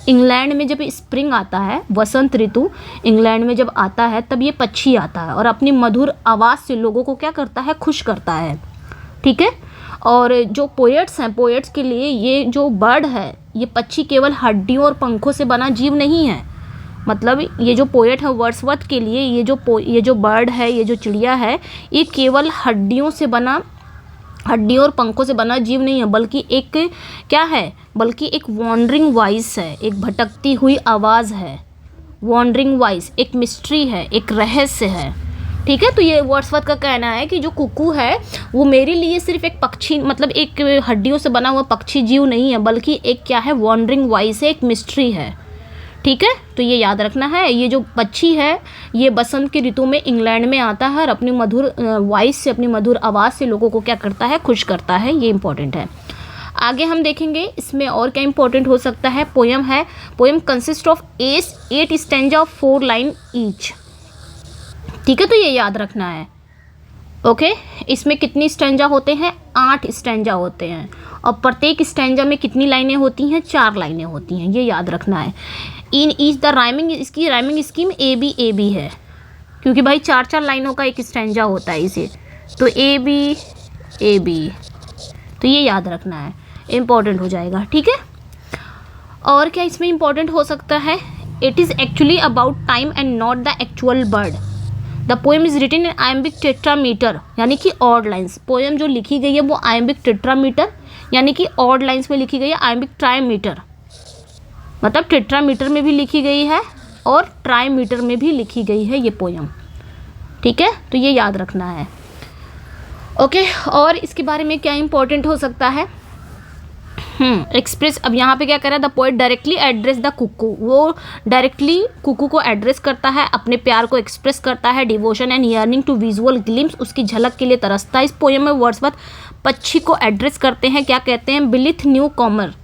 इंग्लैंड में जब स्प्रिंग आता है, वसंत ऋतु इंग्लैंड में जब आता है, तब ये पक्षी आता है और अपनी मधुर आवाज़ से लोगों को क्या करता है, खुश करता है, ठीक है। और जो पोएट्स हैं, पोएट्स के लिए ये जो बर्ड है, ये पक्षी केवल हड्डियों और पंखों से बना जीव नहीं है। मतलब ये जो पोएट है वर्ड्सवर्थ के लिए ये जो बर्ड है, ये जो चिड़िया है, ये केवल हड्डियों से बना हड्डियों और पंखों से बना जीव नहीं है, बल्कि एक क्या है, बल्कि एक वॉन्डरिंग वॉइस है, एक भटकती हुई आवाज़ है। वॉन्डरिंग वॉइस एक मिस्ट्री है, एक रहस्य है। ठीक है, तो ये वर्ड्सवर्थ का कहना है कि जो कुकू है वो मेरे लिए सिर्फ एक पक्षी, मतलब एक हड्डियों से बना हुआ पक्षी जीव नहीं है, बल्कि एक क्या है, वॉन्डरिंग वॉइस है, एक मिस्ट्री है। ठीक है, तो ये याद रखना है। ये जो पक्षी है ये बसंत की ऋतु में इंग्लैंड में आता है और अपनी मधुर वॉइस से, अपनी मधुर आवाज़ से लोगों को क्या करता है, खुश करता है। ये इंपॉर्टेंट है। आगे हम देखेंगे इसमें और क्या इंपॉर्टेंट हो सकता है। पोयम है, poem consist of 8 stanza of 4 line each. ठीक है, तो ये याद रखना है। ओके, इसमें कितनी स्टैंजा होते हैं, 8 स्टैंजा होते हैं, और प्रत्येक स्टैंजा में कितनी लाइनें होती हैं, 4 लाइनें होती हैं। ये याद रखना है। इन ईच द राइमिंग, इसकी राइमिंग स्कीम ए बी है, क्योंकि भाई 4 लाइनों का एक स्टैंजा होता है इसे, तो ए बी, तो ये याद रखना है, इम्पॉर्टेंट हो जाएगा। ठीक है, और क्या इसमें इम्पॉर्टेंट हो सकता है, it is actually about time and not the actual bird. The poem is written in iambic tetrameter, यानी कि ऑड लाइन्स। पोएम जो लिखी गई है वो आयम्बिक टेट्रामीटर यानी कि ऑड लाइन्स में लिखी गई है। आयम्बिक ट्राइमीटर मतलब टेट्रामीटर में भी लिखी गई है और ट्राइमीटर में भी लिखी गई है ये पोएम। ठीक है, तो ये याद रखना है। ओके, और इसके बारे में क्या इंपॉर्टेंट हो सकता है, एक्सप्रेस। अब यहाँ पे क्या कर रहा है, the poet directly address the Kuku, वो डायरेक्टली कुकू को एड्रेस करता है, अपने प्यार को एक्सप्रेस करता है। Devotion and yearning to visual glimpse, उसकी झलक के लिए तरसता है। इस पोएम में वर्ड्सवर्थ पक्षी को एड्रेस करते हैं, क्या कहते हैं, ब्लिथ न्यू कॉमर।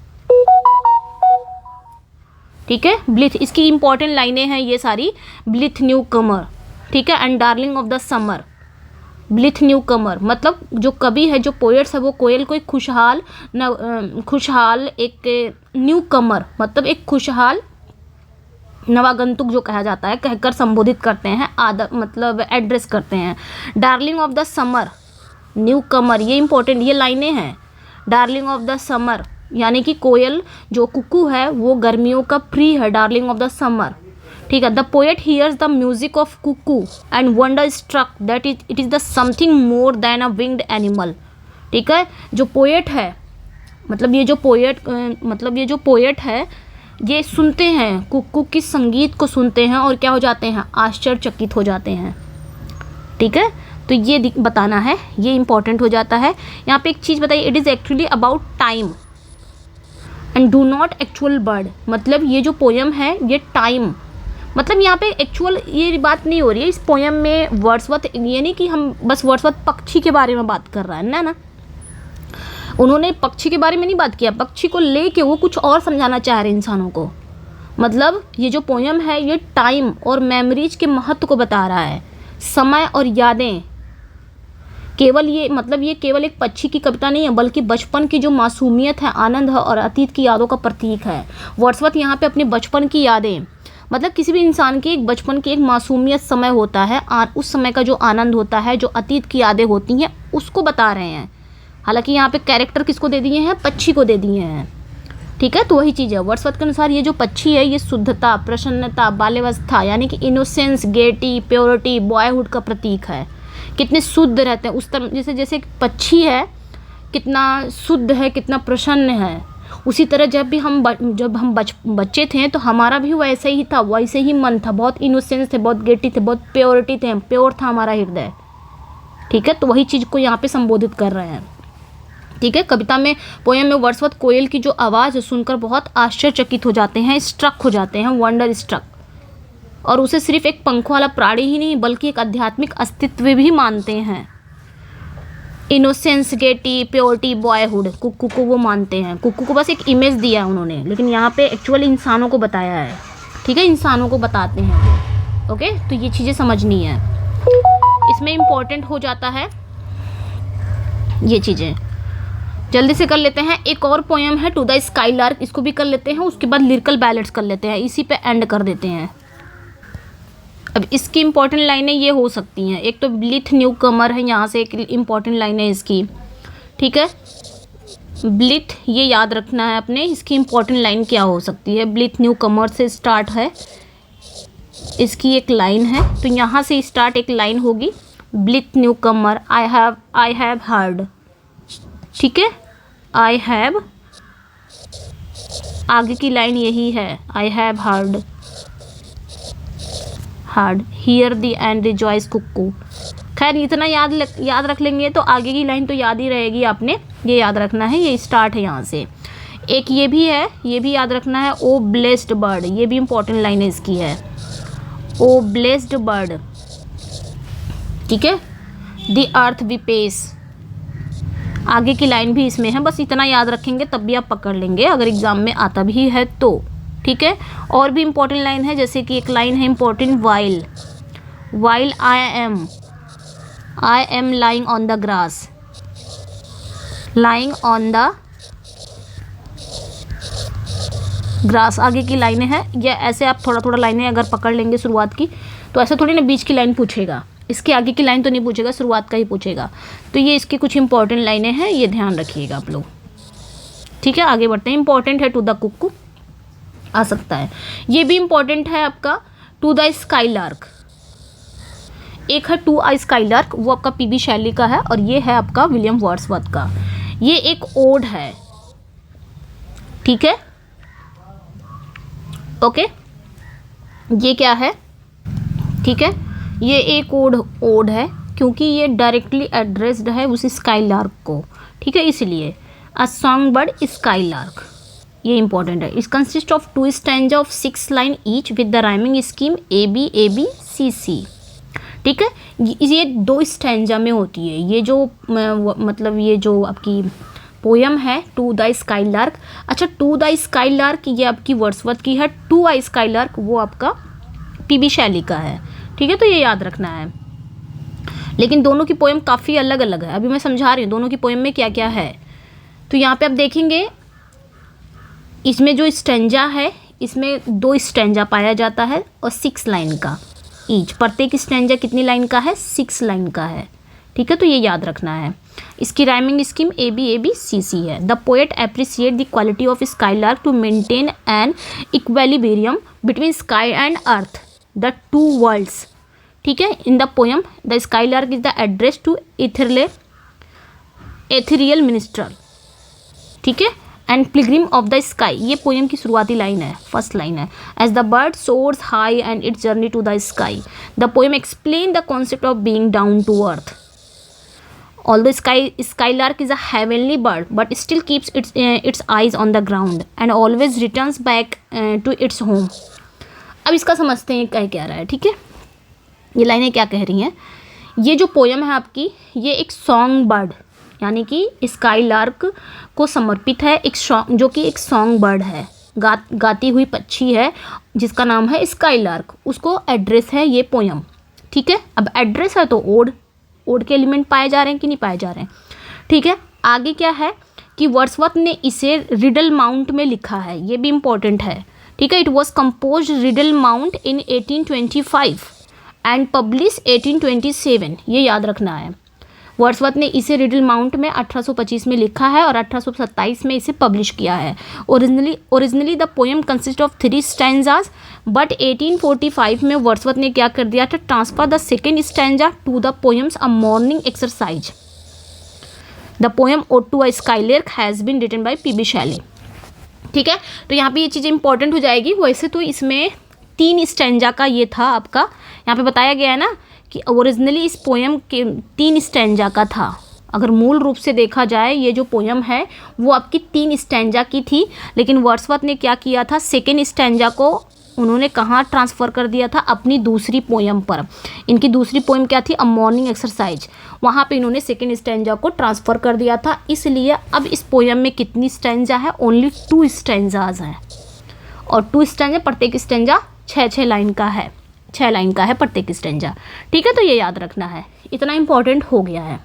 ठीक है, ब्लिथ, इसकी इंपॉर्टेंट लाइनें हैं ये सारी, ब्लिथ न्यू कमर। ठीक है, and darling of the summer. Blithe newcomer मतलब जो कवि है, जो पोएट्स है, वो कोयल को एक खुशहाल एक न्यू कमर मतलब एक खुशहाल नवागंतुक जो कहा जाता है, कहकर संबोधित करते हैं, आदर मतलब एड्रेस करते हैं। Darling of the summer, newcomer, ये इंपॉर्टेंट, ये लाइनें हैं। डार्लिंग ऑफ द समर यानी कि कोयल जो कुकू है वो गर्मियों का प्रिय है, डार्लिंग ऑफ द समर। ठीक है, the poet hears the music of cuckoo and wonder struck that it is the something more than a winged animal. ठीक है, जो पोएट है मतलब ये जो पोएट है ये सुनते हैं, कुकू की संगीत को सुनते हैं और क्या हो जाते हैं, आश्चर्यचकित हो जाते हैं। ठीक है, तो ये बताना है, ये इंपॉर्टेंट हो जाता है। यहाँ पे एक चीज़ बताइए, it is actually about time and do not actual bird. मतलब ये जो पोएम है ये टाइम, मतलब यहाँ पे एक्चुअल ये बात नहीं हो रही है इस पोएम में। वर्ड्सवर्थ ये नहीं कि हम बस वर्ड्सवर्थ पक्षी के बारे में बात कर रहा है ना, उन्होंने पक्षी के बारे में नहीं बात किया, पक्षी को लेके वो कुछ और समझाना चाह रहे हैं इंसानों को। मतलब ये जो पोएम है ये टाइम और मेमोरीज के महत्व को बता रहा है, समय और यादें। केवल ये मतलब ये केवल एक पक्षी की कविता नहीं है, बल्कि बचपन की जो मासूमियत है, आनंद है और अतीत की यादों का प्रतीक है। वर्ड्सवर्थ यहाँ पे अपने बचपन की यादें, मतलब किसी भी इंसान की एक बचपन की एक मासूमियत समय होता है, उस समय का जो आनंद होता है, जो अतीत की यादें होती हैं, उसको बता रहे हैं। हालांकि यहाँ पे कैरेक्टर किसको दे दिए हैं, पक्षी को दे दिए हैं। ठीक है, तो वही चीज़ है। वर्ड्सवर्थ के अनुसार ये जो पक्षी है ये शुद्धता, प्रसन्नता, बाल्यावस्था यानी कि इनोसेंस, गेटी, प्योरिटी, बॉयहुड का प्रतीक है। कितने शुद्ध रहते हैं उस तरह, जैसे एक पक्षी है कितना शुद्ध है, कितना प्रसन्न है, उसी तरह जब हम बच्चे थे तो हमारा भी वैसे ही था, वैसे ही मन था, बहुत इनोसेंस थे, बहुत गेटी थे, बहुत प्योरिटी थे, प्योर था हमारा हृदय। ठीक है, तो वही चीज़ को यहाँ पे संबोधित कर रहे हैं। ठीक है, कविता में, पोएम में वर्ड्सवर्थ कोयल की जो आवाज़ सुनकर बहुत आश्चर्यचकित हो जाते हैं, स्ट्रक हो जाते हैं, वंडर स्ट्रक, और उसे सिर्फ एक पंखों वाला प्राणी ही नहीं बल्कि एक आध्यात्मिक अस्तित्व भी मानते हैं। Innocence, gaiety, purity, boyhood, cuckoo को वो मानते हैं। कुकू को बस एक इमेज दिया उन्होंने, लेकिन यहाँ पे एक्चुअली इंसानों को बताया है। ठीक है, इंसानों को बताते हैं वो। ओके, तो ये चीज़ें समझनी है। इसमें इम्पोर्टेंट हो जाता है ये चीज़ें, जल्दी से कर लेते हैं। एक और पोएम है टू द स्काईलार्क, इसको भी कर लेते हैं, उसके बाद लिरिकल बैलेट्स कर लेते हैं, इसी पे एंड कर देते हैं। अब इसकी इंपॉर्टेंट लाइनें ये हो सकती हैं, एक तो ब्लिथ न्यू कमर है, यहाँ से एक इंपॉर्टेंट लाइन है इसकी। ठीक है, ब्लिथ ये याद रखना है अपने, इसकी इंपॉर्टेंट लाइन क्या हो सकती है, ब्लिथ न्यू कमर से स्टार्ट है, इसकी एक लाइन है, तो यहाँ से स्टार्ट एक लाइन होगी, blithe newcomer I have heard, ठीक है, आई हैव, आगे की लाइन यही है, I have heard hear thee and rejoice cuckoo. खैर इतना याद रख लेंगे तो आगे की लाइन तो याद ही रहेगी, आपने ये याद रखना है, ये स्टार्ट है यहाँ से। एक ये भी है, ये भी याद रखना है, ओ ब्लेस्ड बर्ड, ये भी इंपॉर्टेंट लाइन इसकी है, ओ ब्लेस्ड बर्ड, ठीक है, द अर्थ वीपेस, आगे की लाइन भी इसमें है, बस इतना याद रखेंगे तब भी आप पकड़ लेंगे अगर एग्जाम में आता भी है तो, ठीक है। और भी इंपॉर्टेंट लाइन है, जैसे कि एक लाइन है important, while I am lying on the grass, lying on the grass, आगे की लाइनें हैं, या ऐसे आप थोड़ा थोड़ा लाइनें अगर पकड़ लेंगे शुरुआत की, तो ऐसे थोड़ी ना बीच की लाइन पूछेगा, इसके आगे की लाइन तो नहीं पूछेगा, शुरुआत का ही पूछेगा। तो ये इसकी कुछ इंपॉर्टेंट लाइनें हैं, ये ध्यान रखिएगा आप लोग, ठीक है। आगे बढ़ते हैं, इंपॉर्टेंट है टू द कुक्कू आ सकता है, ये भी इंपॉर्टेंट है आपका टू द स्काईलार्क। एक है टू आई स्काईलार्क, वो आपका पीबी शैली का है, और ये है आपका विलियम वर्ड्सवर्थ का, ये एक ओड है, ठीक है, ओके, ये क्या है, ठीक है, ये एक ओड है क्योंकि ये डायरेक्टली एड्रेस्ड है उस स्काईलार्क को, ठीक है, इसलिए अ सॉन्ग बर्ड स्काईलार्क, ये इंपॉर्टेंट है। इस consist of 2 stanza of 6 line each with the rhyming scheme A B C C, ठीक है, ये 2 स्टैंजा में होती है, ये जो मतलब ये जो आपकी पोयम है टू द स्काईलार्क। अच्छा, टू द स्काईलार्क ये आपकी वर्ड्सवर्थ की है, टू आई स्काईलार्क वो आपका पीबी शैली का है, ठीक है, तो ये याद रखना है। लेकिन दोनों की पोयम काफ़ी अलग अलग है, अभी मैं समझा रही हूँ दोनों की पोयम में क्या क्या है। तो यहाँ पे आप देखेंगे, इसमें जो स्टैंजा है, इसमें 2 स्टैंजा पाया जाता है और 6 लाइन का ईच, प्रत्येक स्टैंजा कितनी लाइन का है, 6 लाइन का है, ठीक है, तो ये याद रखना है। इसकी rhyming scheme A B C C है। The poet appreciate the quality of skylark to maintain an equilibrium between sky and earth, the 2 worlds, ठीक है। In the poem the skylark is the address to ethereal minstrel, ठीक है, and pilgrim of the sky, ये पोएम की शुरुआती लाइन है, फर्स्ट लाइन है। As the bird soars high and its journey to the sky, the poem explain the concept of being down to earth. Although skylark is a heavenly bird, but still keeps its eyes on the ground and always returns back to its home. अब इसका समझते हैं कह क्या रहा है, ठीक है, ये लाइनें क्या कह रही हैं। ये जो पोयम है आपकी, ये एक सॉन्ग बर्ड यानी कि स्काईलार्क को समर्पित है, एक जो कि एक सॉन्ग बर्ड है, गाती हुई पक्षी है जिसका नाम है स्काईलार्क, उसको एड्रेस है ये पोयम, ठीक है। अब एड्रेस है तो ओड के एलिमेंट पाए जा रहे हैं कि नहीं पाए जा रहे हैं, ठीक है। आगे क्या है कि वर्ड्सवर्थ ने इसे रिडल माउंट में लिखा है, ये भी इम्पोर्टेंट है, ठीक है। It was compose riddle mount in 1825 and publish 1827, ये याद रखना है। वर्ड्सवर्थ ने इसे रिडल माउंट में 1825 में लिखा है और 1827 में इसे पब्लिश किया है। Originally the poem consist of 3 stanzas, but 1845 में वर्ड्सवर्थ ने क्या कर दिया था, transfer the second stanza to the poems a morning exercise. The poem ode to a skylark has been written by P B Shelley, ठीक है। तो यहाँ पे ये चीज़ इंपॉर्टेंट हो जाएगी। वैसे तो इसमें 3 स्टैंजा का ये था आपका, यहाँ पे बताया गया है ना कि ओरिजिनली इस पोएम के 3 स्टैंजा का था। अगर मूल रूप से देखा जाए ये जो पोएम है वो आपकी 3 स्टैंजा की थी, लेकिन वर्ड्सवर्थ ने क्या किया था, सेकेंड स्टैंजा को उन्होंने कहाँ ट्रांसफ़र कर दिया था, अपनी दूसरी पोएम पर। इनकी दूसरी पोएम क्या थी, अ मॉर्निंग एक्सरसाइज, वहाँ पे इन्होंने सेकेंड स्टैंजा को ट्रांसफ़र कर दिया था। इसलिए अब इस पोएम में कितनी स्टैंजा है, ओनली 2 स्टैंजाज हैं, और 2 स्टैंजा, प्रत्येक स्टैंजा 6 लाइन का है, 6 लाइन का है प्रत्येक स्टैंजा, ठीक है। तो ये याद रखना है, इतना इंपॉर्टेंट हो गया है,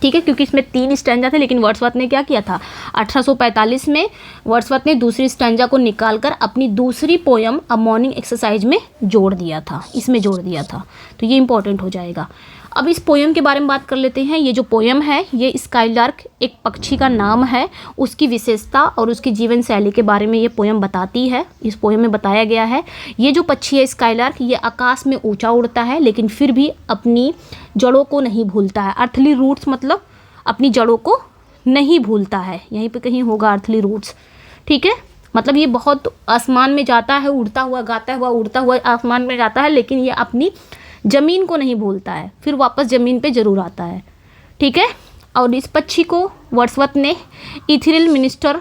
ठीक है, क्योंकि इसमें 3 स्टैंजा थे, लेकिन वर्ड्सवर्थ ने क्या किया था, 1845 में वर्ड्सवर्थ ने दूसरी स्टैंजा को निकालकर अपनी दूसरी पोएम अ मॉर्निंग एक्सरसाइज में जोड़ दिया था, इसमें जोड़ दिया था। तो ये इंपॉर्टेंट हो जाएगा। अब इस पोएम के बारे में बात कर लेते हैं। ये जो पोएम है ये स्काईलार्क एक पक्षी का नाम है, उसकी विशेषता और उसकी जीवन शैली के बारे में ये पोएम बताती है। इस पोएम में बताया गया है ये जो पक्षी है स्काईलार्क, ये आकाश में ऊंचा उड़ता है, लेकिन फिर भी अपनी जड़ों को नहीं भूलता है। अर्थली रूट्स मतलब अपनी जड़ों को नहीं भूलता है, यहीं पे कहीं होगा अर्थली रूट्स, ठीक है। मतलब ये बहुत आसमान में जाता है, उड़ता हुआ, गाता हुआ, उड़ता हुआ आसमान में जाता है, लेकिन ये अपनी ज़मीन को नहीं भूलता है, फिर वापस ज़मीन पे ज़रूर आता है, ठीक है। और इस पक्षी को वर्ड्सवर्थ ने इथेरियल मिनिस्टर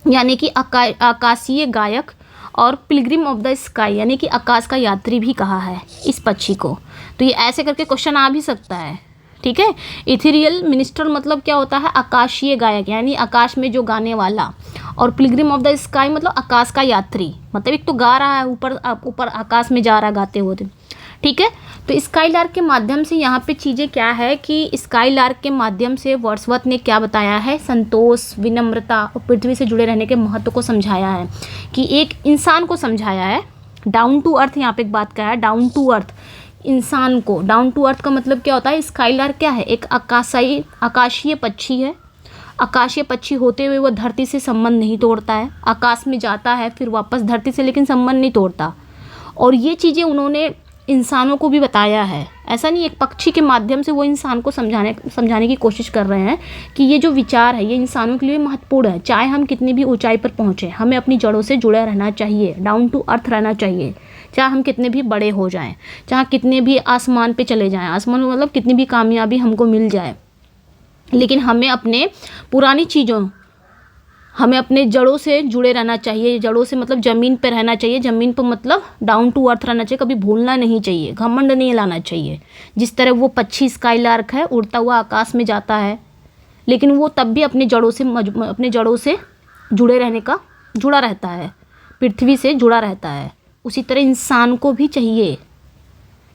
यानी कि आकाशीय गायक और पिलग्रिम ऑफ द स्काई यानी कि आकाश का यात्री भी कहा है इस पक्षी को। तो ये ऐसे करके क्वेश्चन आ भी सकता है, ठीक है। इथेरियल मिनिस्टर मतलब क्या होता है, आकाशीय गायक यानी आकाश में जो गाने वाला, और पिलग्रिम ऑफ द स्काई मतलब आकाश का यात्री, मतलब एक तो गा रहा है ऊपर ऊपर आकाश में जा रहा है गाते हुए, ठीक है। तो स्काई लार्क के माध्यम से यहाँ पे चीज़ें क्या है कि स्काई लार्क के माध्यम से वर्ड्सवर्थ ने क्या बताया है, संतोष, विनम्रता और पृथ्वी से जुड़े रहने के महत्व को समझाया है, कि एक इंसान को समझाया है। डाउन टू अर्थ यहाँ पे एक बात कहा है, डाउन टू अर्थ इंसान को। डाउन टू अर्थ का मतलब क्या होता है, स्काई लार्क क्या है, एक आकाशीय पक्षी है। आकाशीय पक्षी होते हुए वो धरती से संबंध नहीं तोड़ता है, आकाश में जाता है फिर वापस धरती से, लेकिन संबंध नहीं तोड़ता। और ये चीज़ें उन्होंने इंसानों को भी बताया है, ऐसा नहीं, एक पक्षी के माध्यम से वो इंसान को समझाने की कोशिश कर रहे हैं कि ये जो विचार है ये इंसानों के लिए महत्वपूर्ण है। चाहे हम कितनी भी ऊंचाई पर पहुँचें, हमें अपनी जड़ों से जुड़े रहना चाहिए, डाउन टू अर्थ रहना चाहिए। चाहे हम कितने भी बड़े हो जाएं, चाहे कितने भी आसमान पे चले जाएं, आसमान में मतलब कितनी भी कामयाबी हमको मिल जाए, लेकिन हमें अपने पुरानी चीज़ों, हमें अपने जड़ों से जुड़े रहना चाहिए। जड़ों से मतलब ज़मीन पे रहना चाहिए, ज़मीन पर मतलब डाउन टू अर्थ रहना चाहिए, कभी भूलना नहीं चाहिए, घमंड नहीं लाना चाहिए। जिस तरह वो पक्षी स्काई लार्क है, उड़ता हुआ आकाश में जाता है, लेकिन वो तब भी अपने जड़ों से जुड़ा रहता है, पृथ्वी से जुड़ा रहता है। उसी तरह इंसान को भी चाहिए,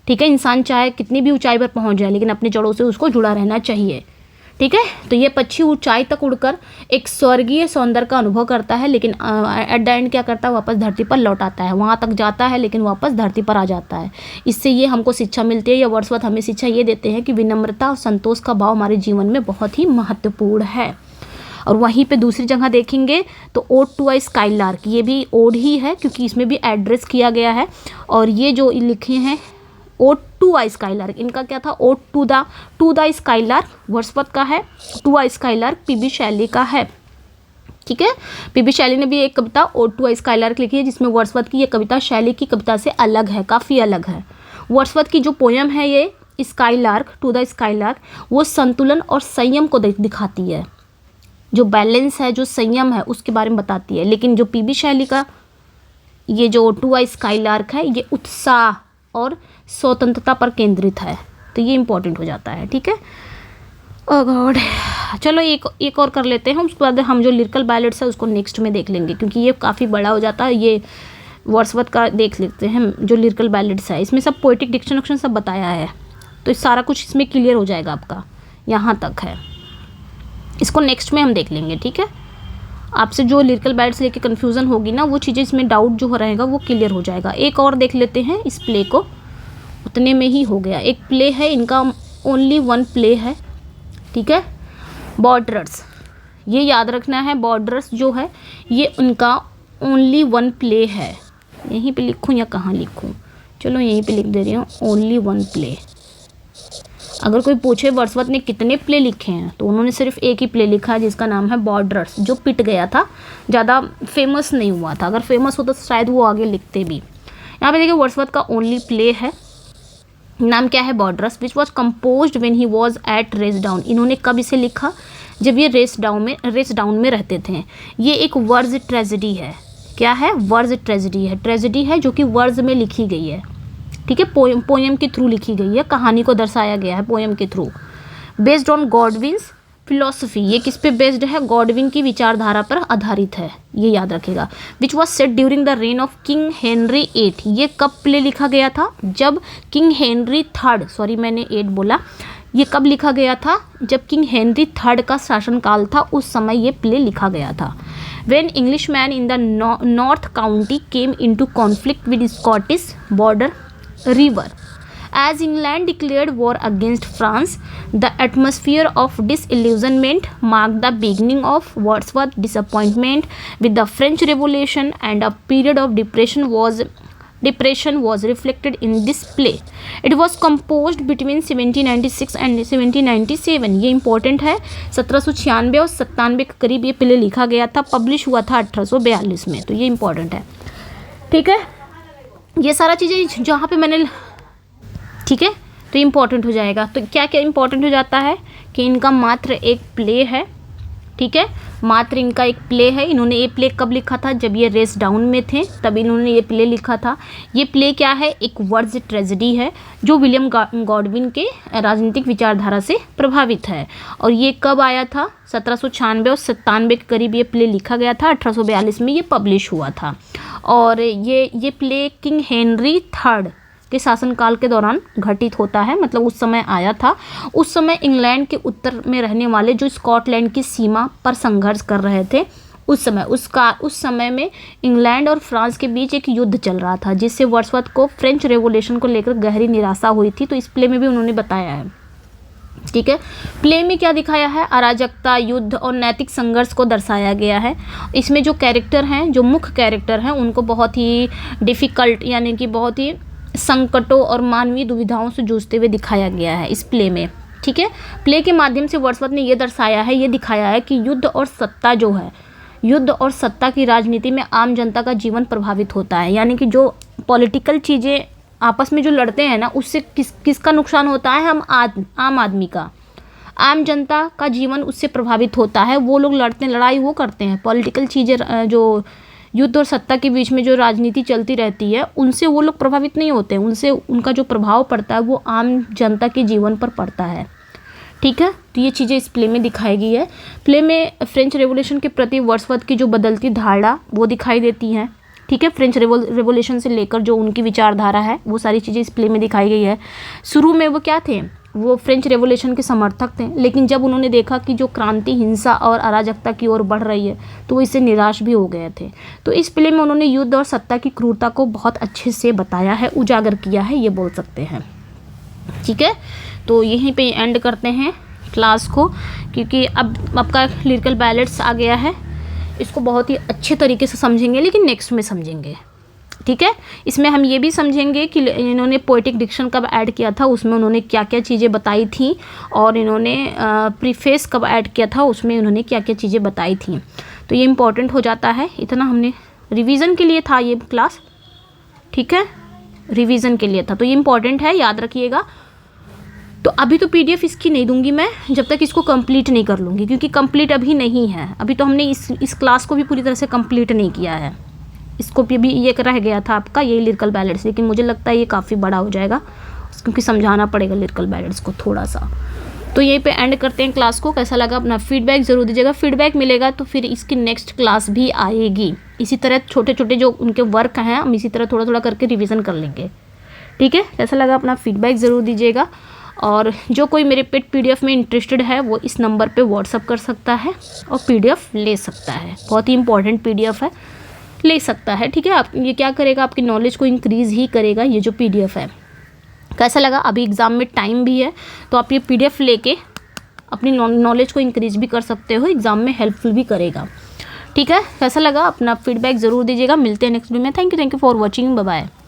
ठीक है। इंसान चाहे कितनी भी ऊंचाई पर पहुंच जाए, लेकिन अपने जड़ों से उसको जुड़ा रहना चाहिए, ठीक है। तो ये पक्षी ऊंचाई तक उड़कर एक स्वर्गीय सौंदर्य का अनुभव करता है, लेकिन एट द एंड क्या करता है, वापस धरती पर लौट आता है। वहाँ तक जाता है लेकिन वापस धरती पर आ जाता है। इससे ये हमको शिक्षा मिलती है, या वर्ड्सवर्थ हमें शिक्षा ये देते हैं कि विनम्रता और संतोष का भाव हमारे जीवन में बहुत ही महत्वपूर्ण है। और वहीं पे दूसरी जगह देखेंगे तो ode to a skylark, ये भी ओड ही है क्योंकि इसमें भी एड्रेस किया गया है। और ये जो लिखे हैं ode to a skylark, इनका क्या था, ode to the skylark Wordsworth का है, to a skylark PB Shelley का है, ठीक है। पीबी शैली ने भी एक कविता ode to a skylark लिखी है, जिसमें वर्ड्सवर्थ की ये कविता शैली की कविता से अलग है, काफ़ी अलग है। वर्ड्सवर्थ की जो पोयम है ये skylark, to the skylark, वो संतुलन और संयम को दिखाती है, जो बैलेंस है, जो संयम है उसके बारे में बताती है। लेकिन जो पीबी शैली का ये जो टू अ स्काई लार्क है, ये उत्साह और स्वतंत्रता पर केंद्रित है, तो ये इंपॉर्टेंट हो जाता है, ठीक है। ओह गॉड, चलो एक और कर लेते हैं, उसके बाद हम जो लिरिकल बैलेट्स है उसको नेक्स्ट में देख लेंगे, क्योंकि ये काफ़ी बड़ा हो जाता है। ये वर्ड्सवर्थ का देख लेते हैं जो लिरिकल बैलेट्स है, इसमें सब पोएटिक डिक्शन सब बताया है, तो सारा कुछ इसमें क्लियर हो जाएगा आपका, यहाँ तक है। इसको नेक्स्ट में हम देख लेंगे, ठीक है। आपसे जो लिरिकल बैलेट्स लेके कन्फ्यूज़न होगी ना, वो चीज़ें इसमें डाउट जो रहेगा वो क्लियर हो जाएगा। एक और देख लेते हैं इस प्ले को, उतने में ही हो गया। एक प्ले है इनका, ओनली वन प्ले है, ठीक है, बॉर्डर्स, ये याद रखना है। बॉर्डर्स जो है ये उनका ओनली वन प्ले है। यहीं पे लिखूँ या कहाँ लिखूँ, चलो यहीं पे लिख दे रही हूँ, ओनली वन प्ले। अगर कोई पूछे वर्ड्सवर्थ ने कितने प्ले लिखे हैं, तो उन्होंने सिर्फ एक ही प्ले लिखा है जिसका नाम है बॉर्डर्स, जो पिट गया था, ज़्यादा फेमस नहीं हुआ था। अगर फेमस होता तो शायद वो आगे लिखते भी। यहाँ पे देखिए वर्ड्सवर्थ का ओनली प्ले है, नाम क्या है, borders, which was composed when he was at Racedown. इन्होंने कब इसे लिखा, जब ये रेसडाउन में रहते थे। ये एक वर्ज ट्रेजेडी है, क्या है, वर्ज ट्रेजेडी है जो कि वर्ज में लिखी गई है, ठीक है, पोएम के थ्रू लिखी गई है, कहानी को दर्शाया गया है पोएम के थ्रू। बेस्ड ऑन गॉडविन्स फिलोसफी, ये किस पे बेस्ड है, गॉडविन की विचारधारा पर आधारित है, ये याद रखेगा। Which was set during the rain of king Henry 8, ये कब प्ले लिखा गया था, जब किंग हेनरी 3, सॉरी मैंने 8 बोला, ये कब लिखा गया था, जब किंग हेनरी 3 का शासनकाल था, उस समय ये प्ले लिखा गया था। When Englishmen in the North County came into conflict with Scottish border river, as England declared war against France, the atmosphere of disillusionment marked the beginning of Wordsworth's disappointment with the French Revolution, and a period of depression was depression was reflected in this play. It was composed between 1796 and 1797. ये इंपॉर्टेंट है। 1796 और 97 के करीब ये प्ले लिखा गया था, पब्लिश हुआ था 1842 में, तो ये इंपॉर्टेंट है। ठीक है, ये सारा चीज़ें जहाँ पे मैंने, ठीक है, तो इम्पॉर्टेंट हो जाएगा। तो क्या क्या इम्पॉर्टेंट हो जाता है कि इनका मात्र एक प्ले है। ठीक है, मात्र इनका एक प्ले है। इन्होंने ये प्ले कब लिखा था? जब ये रेस डाउन में थे तब इन्होंने ये प्ले लिखा था। ये प्ले क्या है? एक वर्ड्स ट्रेजेडी है जो विलियम गॉडविन के राजनीतिक विचारधारा से प्रभावित है। और ये कब आया था? 1796 और 97 के करीब ये प्ले लिखा गया था। 1842 में ये पब्लिश हुआ था। और ये प्ले किंग हेनरी थर्ड के शासनकाल के दौरान घटित होता है, मतलब उस समय आया था। उस समय इंग्लैंड के उत्तर में रहने वाले जो स्कॉटलैंड की सीमा पर संघर्ष कर रहे थे, उस समय में इंग्लैंड और फ्रांस के बीच एक युद्ध चल रहा था, जिससे वर्ड्सवर्थ को फ्रेंच रेवोल्यूशन को लेकर गहरी निराशा हुई थी। तो इस प्ले में भी उन्होंने बताया है। ठीक है, प्ले में क्या दिखाया है? अराजकता, युद्ध और नैतिक संघर्ष को दर्शाया गया है। इसमें जो कैरेक्टर हैं, जो मुख्य कैरेक्टर हैं, उनको बहुत ही डिफ़िकल्ट यानी कि बहुत ही संकटों और मानवीय दुविधाओं से जूझते हुए दिखाया गया है इस प्ले में। ठीक है, प्ले के माध्यम से वर्ड्सवर्थ ने ये दर्शाया है, ये दिखाया है कि युद्ध और सत्ता जो है, युद्ध और सत्ता की राजनीति में आम जनता का जीवन प्रभावित होता है। यानी कि जो पॉलिटिकल चीज़ें आपस में जो लड़ते हैं ना, उससे किसका नुकसान होता है? आम आदमी का, आम जनता का जीवन उससे प्रभावित होता है। वो लोग लड़ते, लड़ाई वो करते हैं, पॉलिटिकल चीज़ें जो युद्ध और सत्ता के बीच में जो राजनीति चलती रहती है, उनसे वो लोग प्रभावित नहीं होते, उनसे उनका जो प्रभाव पड़ता है वो आम जनता के जीवन पर पड़ता है। ठीक है, तो ये चीज़ें इस प्ले में दिखाई गई है। प्ले में फ्रेंच रेवोल्यूशन के प्रति वर्ड्सवर्थ की जो बदलती धारणा वो दिखाई देती हैं। ठीक है, फ्रेंच रेवोल्यूशन से लेकर जो उनकी विचारधारा है वो सारी चीज़ें इस प्ले में दिखाई गई है। शुरू में वो क्या थे? वो फ्रेंच रेवोल्यूशन के समर्थक थे, लेकिन जब उन्होंने देखा कि जो क्रांति हिंसा और अराजकता की ओर बढ़ रही है तो वो इससे निराश भी हो गए थे। तो इस प्ले में उन्होंने युद्ध और सत्ता की क्रूरता को बहुत अच्छे से बताया है, उजागर किया है, ये बोल सकते हैं। ठीक है, तो यहीं पे एंड करते हैं क्लास को, क्योंकि अब आपका लिरिकल बैलेट्स आ गया है। इसको बहुत ही अच्छे तरीके से समझेंगे, लेकिन नेक्स्ट में समझेंगे। ठीक है, इसमें हम ये भी समझेंगे कि इन्होंने पोएटिक डिक्शन कब ऐड किया था, उसमें उन्होंने क्या क्या चीज़ें बताई थी, और इन्होंने प्रीफेस कब ऐड किया था, उसमें उन्होंने क्या क्या चीज़ें बताई थी। तो ये इम्पॉर्टेंट हो जाता है। इतना हमने रिवीजन के लिए था ये क्लास। ठीक है, रिवीजन के लिए था, तो ये इम्पॉर्टेंट है, याद रखिएगा। तो अभी तो पीडीएफ इसकी नहीं दूंगी मैं जब तक इसको कंप्लीट नहीं कर लूँगी, क्योंकि कंप्लीट अभी नहीं है। अभी तो हमने इस क्लास को भी पूरी तरह से कंप्लीट नहीं किया है। इसको भी ये रह गया था आपका ये लिरिकल बैलेट्स, लेकिन मुझे लगता है ये काफ़ी बड़ा हो जाएगा, क्योंकि समझाना पड़ेगा लिरिकल बैलेट्स को थोड़ा सा। तो यहीं पे एंड करते हैं क्लास को। कैसा लगा अपना फीडबैक ज़रूर दीजिएगा। फीडबैक मिलेगा तो फिर इसकी नेक्स्ट क्लास भी आएगी। इसी तरह छोटे छोटे जो उनके वर्क हैं हम इसी तरह थोड़ा थोड़ा करके रिविज़न कर लेंगे। ठीक है, कैसा लगा अपना फीडबैक ज़रूर दीजिएगा। और जो कोई मेरे पेड पीडीएफ में इंटरेस्टेड है वो इस नंबर पे व्हाट्सअप कर सकता है और पीडीएफ ले सकता है। बहुत ही इंपॉर्टेंट पीडीएफ है, ले सकता है। ठीक है, आप ये क्या करेगा, आपकी नॉलेज को इंक्रीज़ ही करेगा ये जो पीडीएफ है। कैसा लगा? अभी एग्ज़ाम में टाइम भी है, तो आप ये पीडीएफ लेके अपनी नॉलेज को इंक्रीज़ भी कर सकते हो, एग्ज़ाम में हेल्पफुल भी करेगा। ठीक है, कैसा लगा? अपना फीडबैक ज़रूर दीजिएगा। मिलते हैं नेक्स्ट वीडियो में। Thank you for watching. Bye bye.